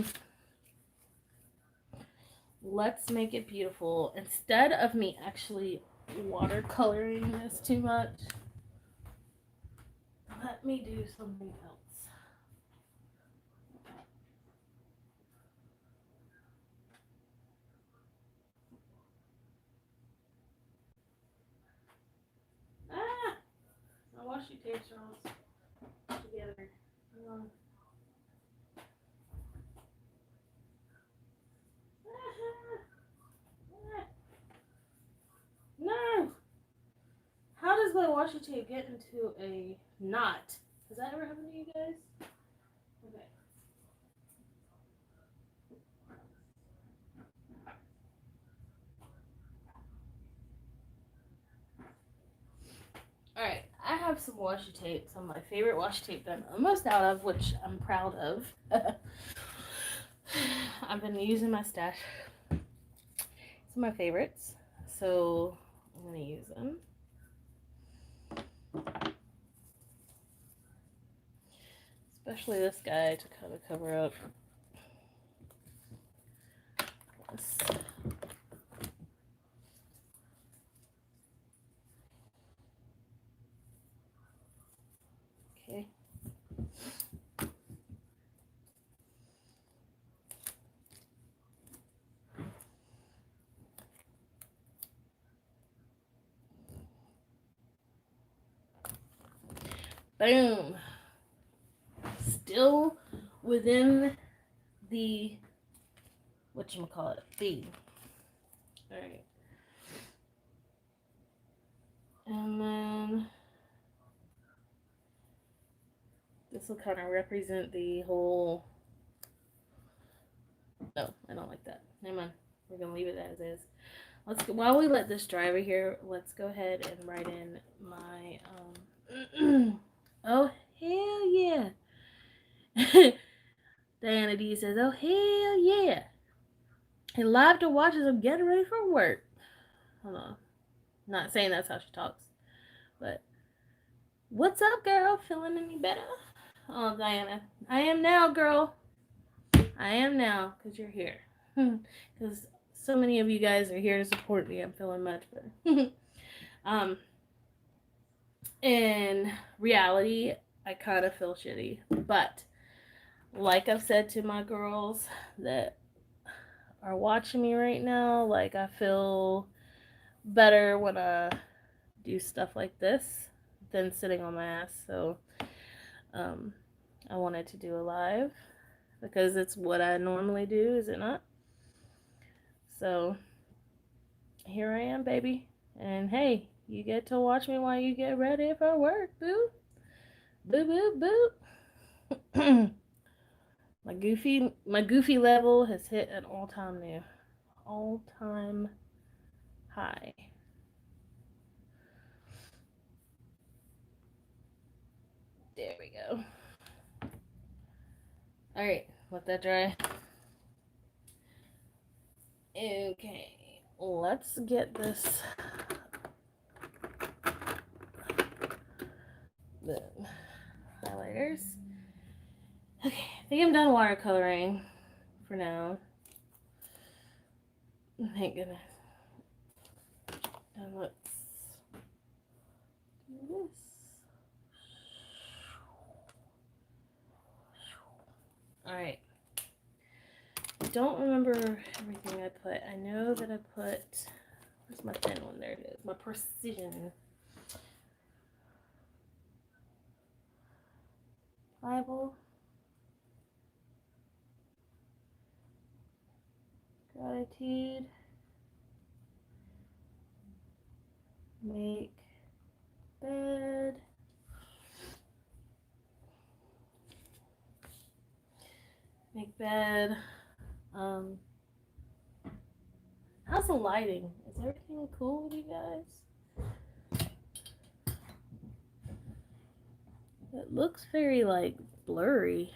let's make it beautiful. Instead of me actually watercoloring this too much, let me do something else. Ah! My washi tapes are all together. No! How does my washi tape get into a knot? Has that ever happened to you guys? Okay. Alright, I have some washi tape, some of my favorite washi tape that I'm most out of, which I'm proud of. I've been using my stash. Some of my favorites, so I'm going to use them. Especially this guy to kind of cover up this. Okay. Boom. Still within the whatchamacallit, theme. Alright. And then this will kind of represent the whole. No, I don't like that. Never mind. We're gonna leave it as is. Let's go, while we let this dry over here, let's go ahead and write in my oh hell yeah. Diana D says, oh hell yeah. And live to watch as I'm getting ready for work. Hold on. Not saying that's how she talks. But what's up, girl? Feeling any better? Oh, Diana. I am now, girl. I am now, because you're here. Because so many of you guys are here to support me. I'm feeling much better. In reality, I kind of feel shitty. But like I've said to my girls that are watching me right now, like I feel better when I do stuff like this than sitting on my ass. So I wanted to do a live because it's what I normally do, is it not? So here I am, baby. And hey, you get to watch me while you get ready for work, boo. Boo, boo, boo. my goofy level has hit an all-time high. There we go. Alright, let that dry. Okay, let's get this. The highlighters. Okay, I think I'm done watercoloring for now. Thank goodness. And let's do this. Alright. I don't remember everything I put. I know that I put... Where's my thin one? There it is. My precision. Bible. Gratitude. Make bed. Make bed. How's the lighting? Is everything cool with you guys? It looks very like blurry.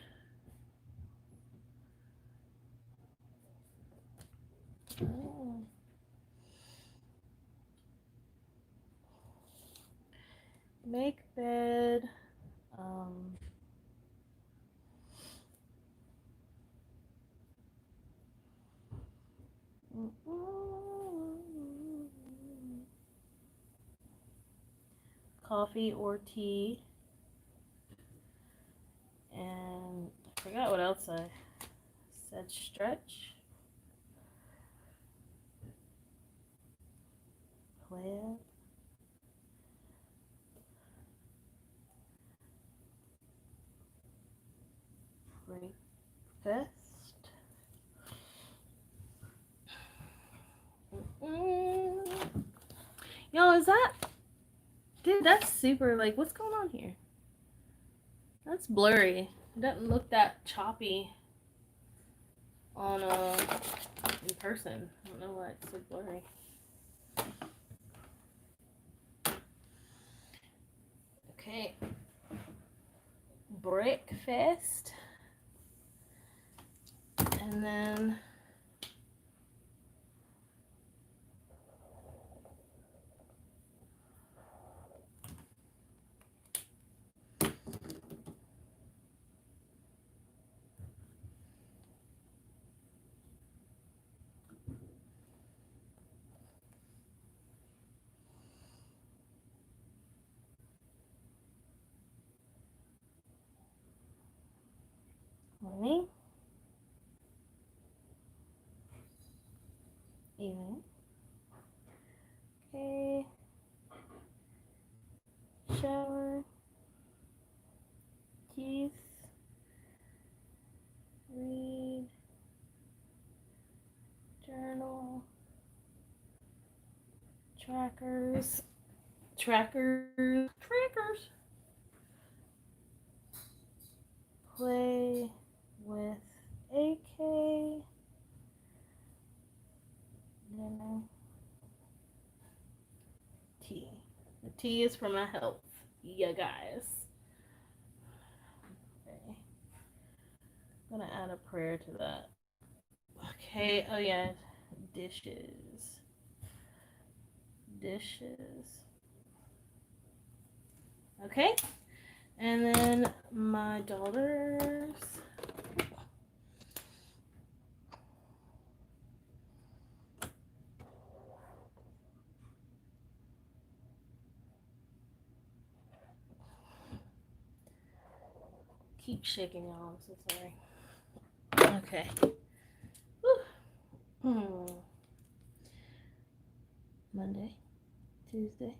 Oh. Make bed. Coffee or tea. And I forgot what else I said. Stretch. Plan. Breakfast. Yo, is that... Dude, that's super, like, what's going on here? That's blurry. It doesn't look that choppy on, in person. I don't know why it's so blurry. Okay. Breakfast. And then... morning. Evening. Okay. Shower. Teeth. Read. Journal. Trackers. Trackers. Play with AK. Dinner. Tea. The tea is for my health. Yeah, guys. Okay. I'm gonna add a prayer to that. Okay. Oh yeah. Dishes. Okay. And then my daughters. Keep shaking, y'all. I'm so sorry. Okay. Monday, Tuesday,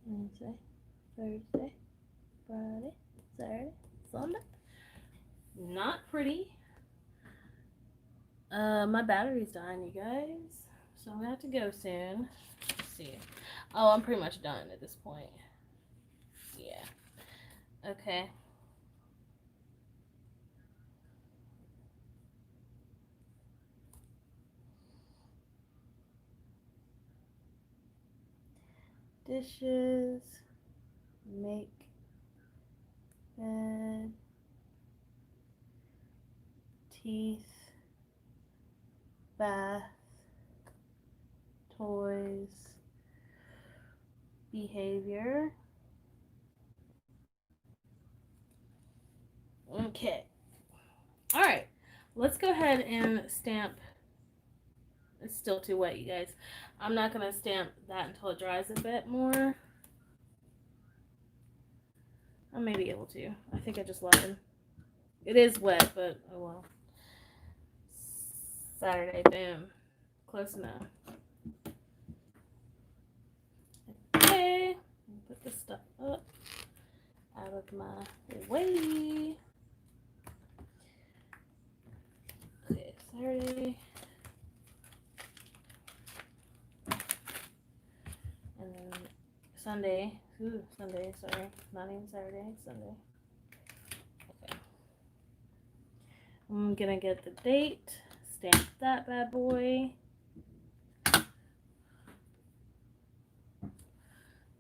Wednesday, Thursday, Friday, Saturday, Sunday. Not pretty. My battery's dying, you guys. So I'm gonna have to go soon. Let's see. Oh, I'm pretty much done at this point. Yeah. Okay. Dishes. Make bed. Teeth. Bath. Toys. Behavior. Okay. All right, let's go ahead and stamp. It's still too wet, you guys. I'm not gonna stamp that until it dries a bit more. I may be able to. I think I just lied. It is wet, but oh well. Saturday, boom. Close enough. Okay, put this stuff up out of my way. Okay, Saturday. And then Sunday. Ooh, Sunday, sorry. Not even Saturday, Sunday. Okay. I'm gonna get the date, stamp that bad boy.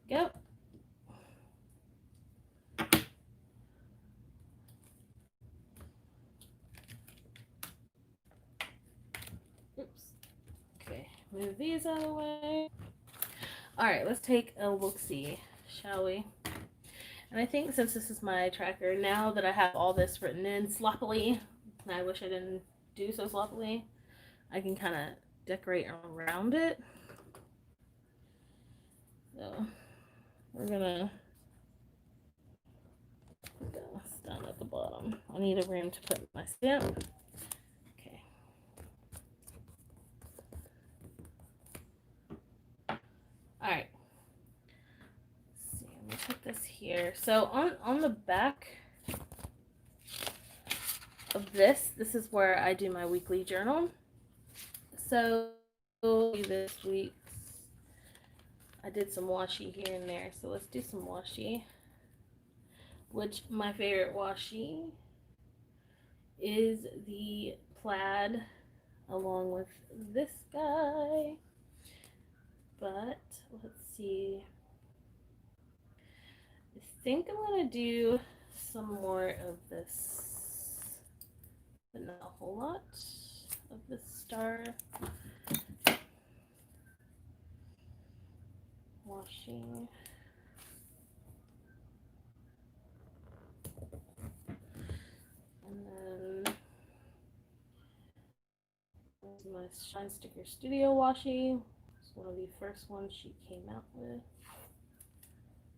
Go. Oops. Okay, move these out of the way. Alright, let's take a look-see, shall we? And I think since this is my tracker, now that I have all this written in sloppily, and I wish I didn't do so sloppily, I can kind of decorate around it. So we're gonna put this down at the bottom. I need a room to put my stamp. Okay. All right. Let's see, I'm gonna put this here. So on the back of this is where I do my weekly journal. So this week's, I did some washi here and there. So let's do some washi. Which my favorite washi is the plaid along with this guy. But let's see. I think I'm gonna do some more of this, but not a whole lot of this star washi. And then my Shine Sticker Studio washi. It's one of the first ones she came out with.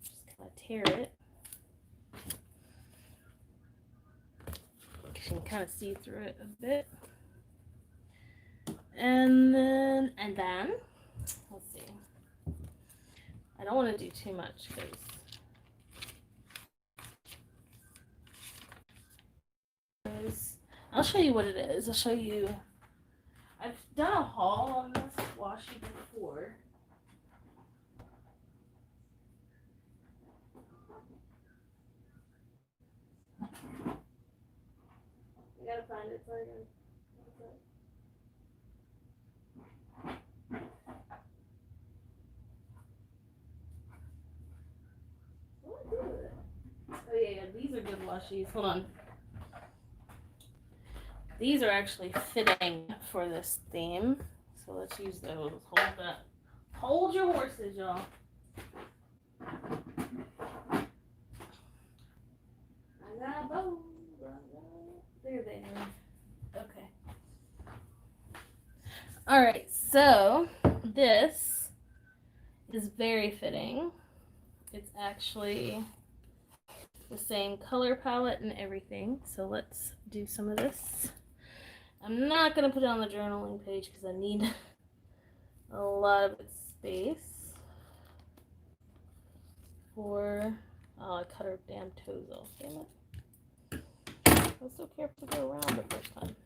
Just kind of tear it. You can kind of see through it a bit. And then, let's see. I don't want to do too much because I'll show you what it is. I'll show you. I've done a haul on this washi before. I gotta find it so I can. Oh yeah, these are good washis. Hold on. These are actually fitting for this theme. So let's use those. Hold that. Hold your horses, y'all. I got a bow. There they are. Okay. Alright, so this is very fitting. It's actually the same color palette and everything. So let's do some of this. I'm not going to put it on the journaling page because I need a lot of space for... Oh, I cut her damn toes off. Damn it. I was so careful to go around the first time.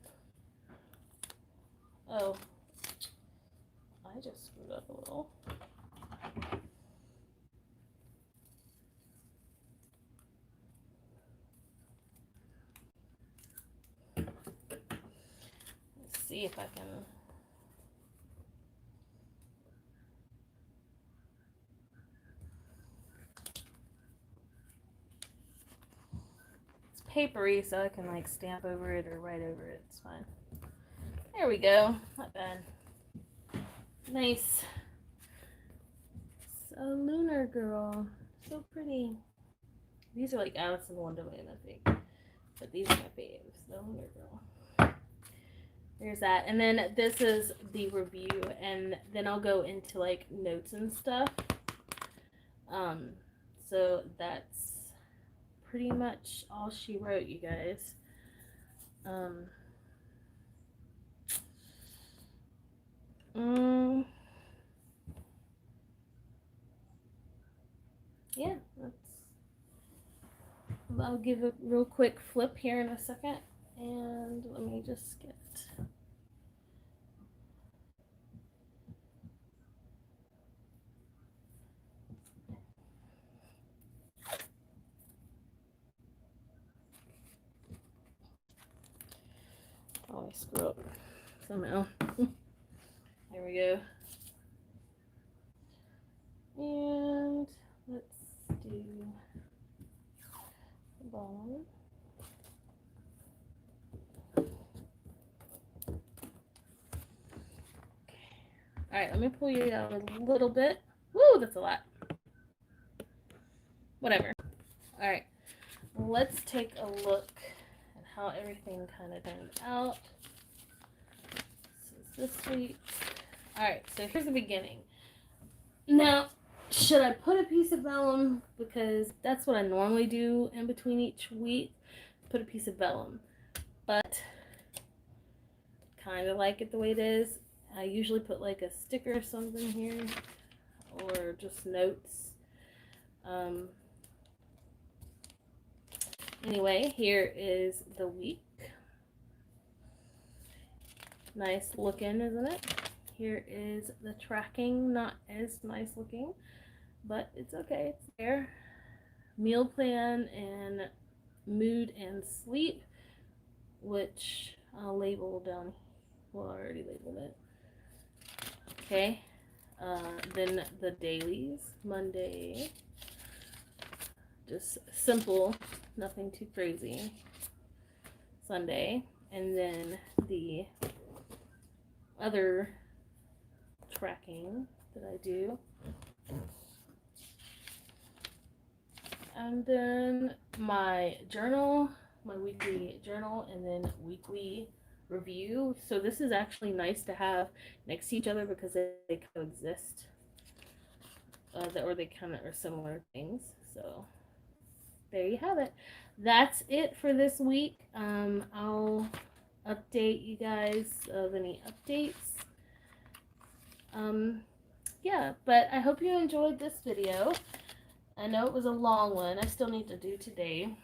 Oh. I just screwed up a little. Let's see if I can... papery, so I can like stamp over it or write over it. It's fine. There we go. Not bad. Nice. So lunar girl. So pretty. These are like Alice in Wonderland, I think. But these are my faves. The Wonder Girl. There's that. And then this is the review. And then I'll go into like notes and stuff. So that's pretty much all she wrote, you guys. Yeah, I'll give a real quick flip here in a second, and let me just get. Oh, I screw up somehow. There we go. And let's do the bottom. Alright, let me pull you down a little bit. Woo, that's a lot. Whatever. Alright, let's take a look at how everything kind of turned out. This is this week. Alright, so here's the beginning. Now, should I put a piece of vellum? Because that's what I normally do in between each week. Put a piece of vellum. But kind of like it the way it is. I usually put like a sticker or something here. Or just notes. Anyway, here is the week. Nice looking, isn't it? Here is the tracking, not as nice looking, but it's okay, it's there. Meal plan and mood and sleep, which I'll label down. Well, I already labeled it. Okay, then the dailies, Monday, just simple, nothing too crazy. Sunday, and then the other tracking that I do. And then my journal, my weekly journal, and then weekly review. So this is actually nice to have next to each other because they coexist. Or they kind of are similar things. So there you have it. That's it for this week. I'll update you guys of any updates. Yeah, but I hope you enjoyed this video. I know it was a long one. I still need to do today.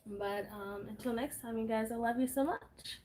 But until next time, you guys, I love you so much.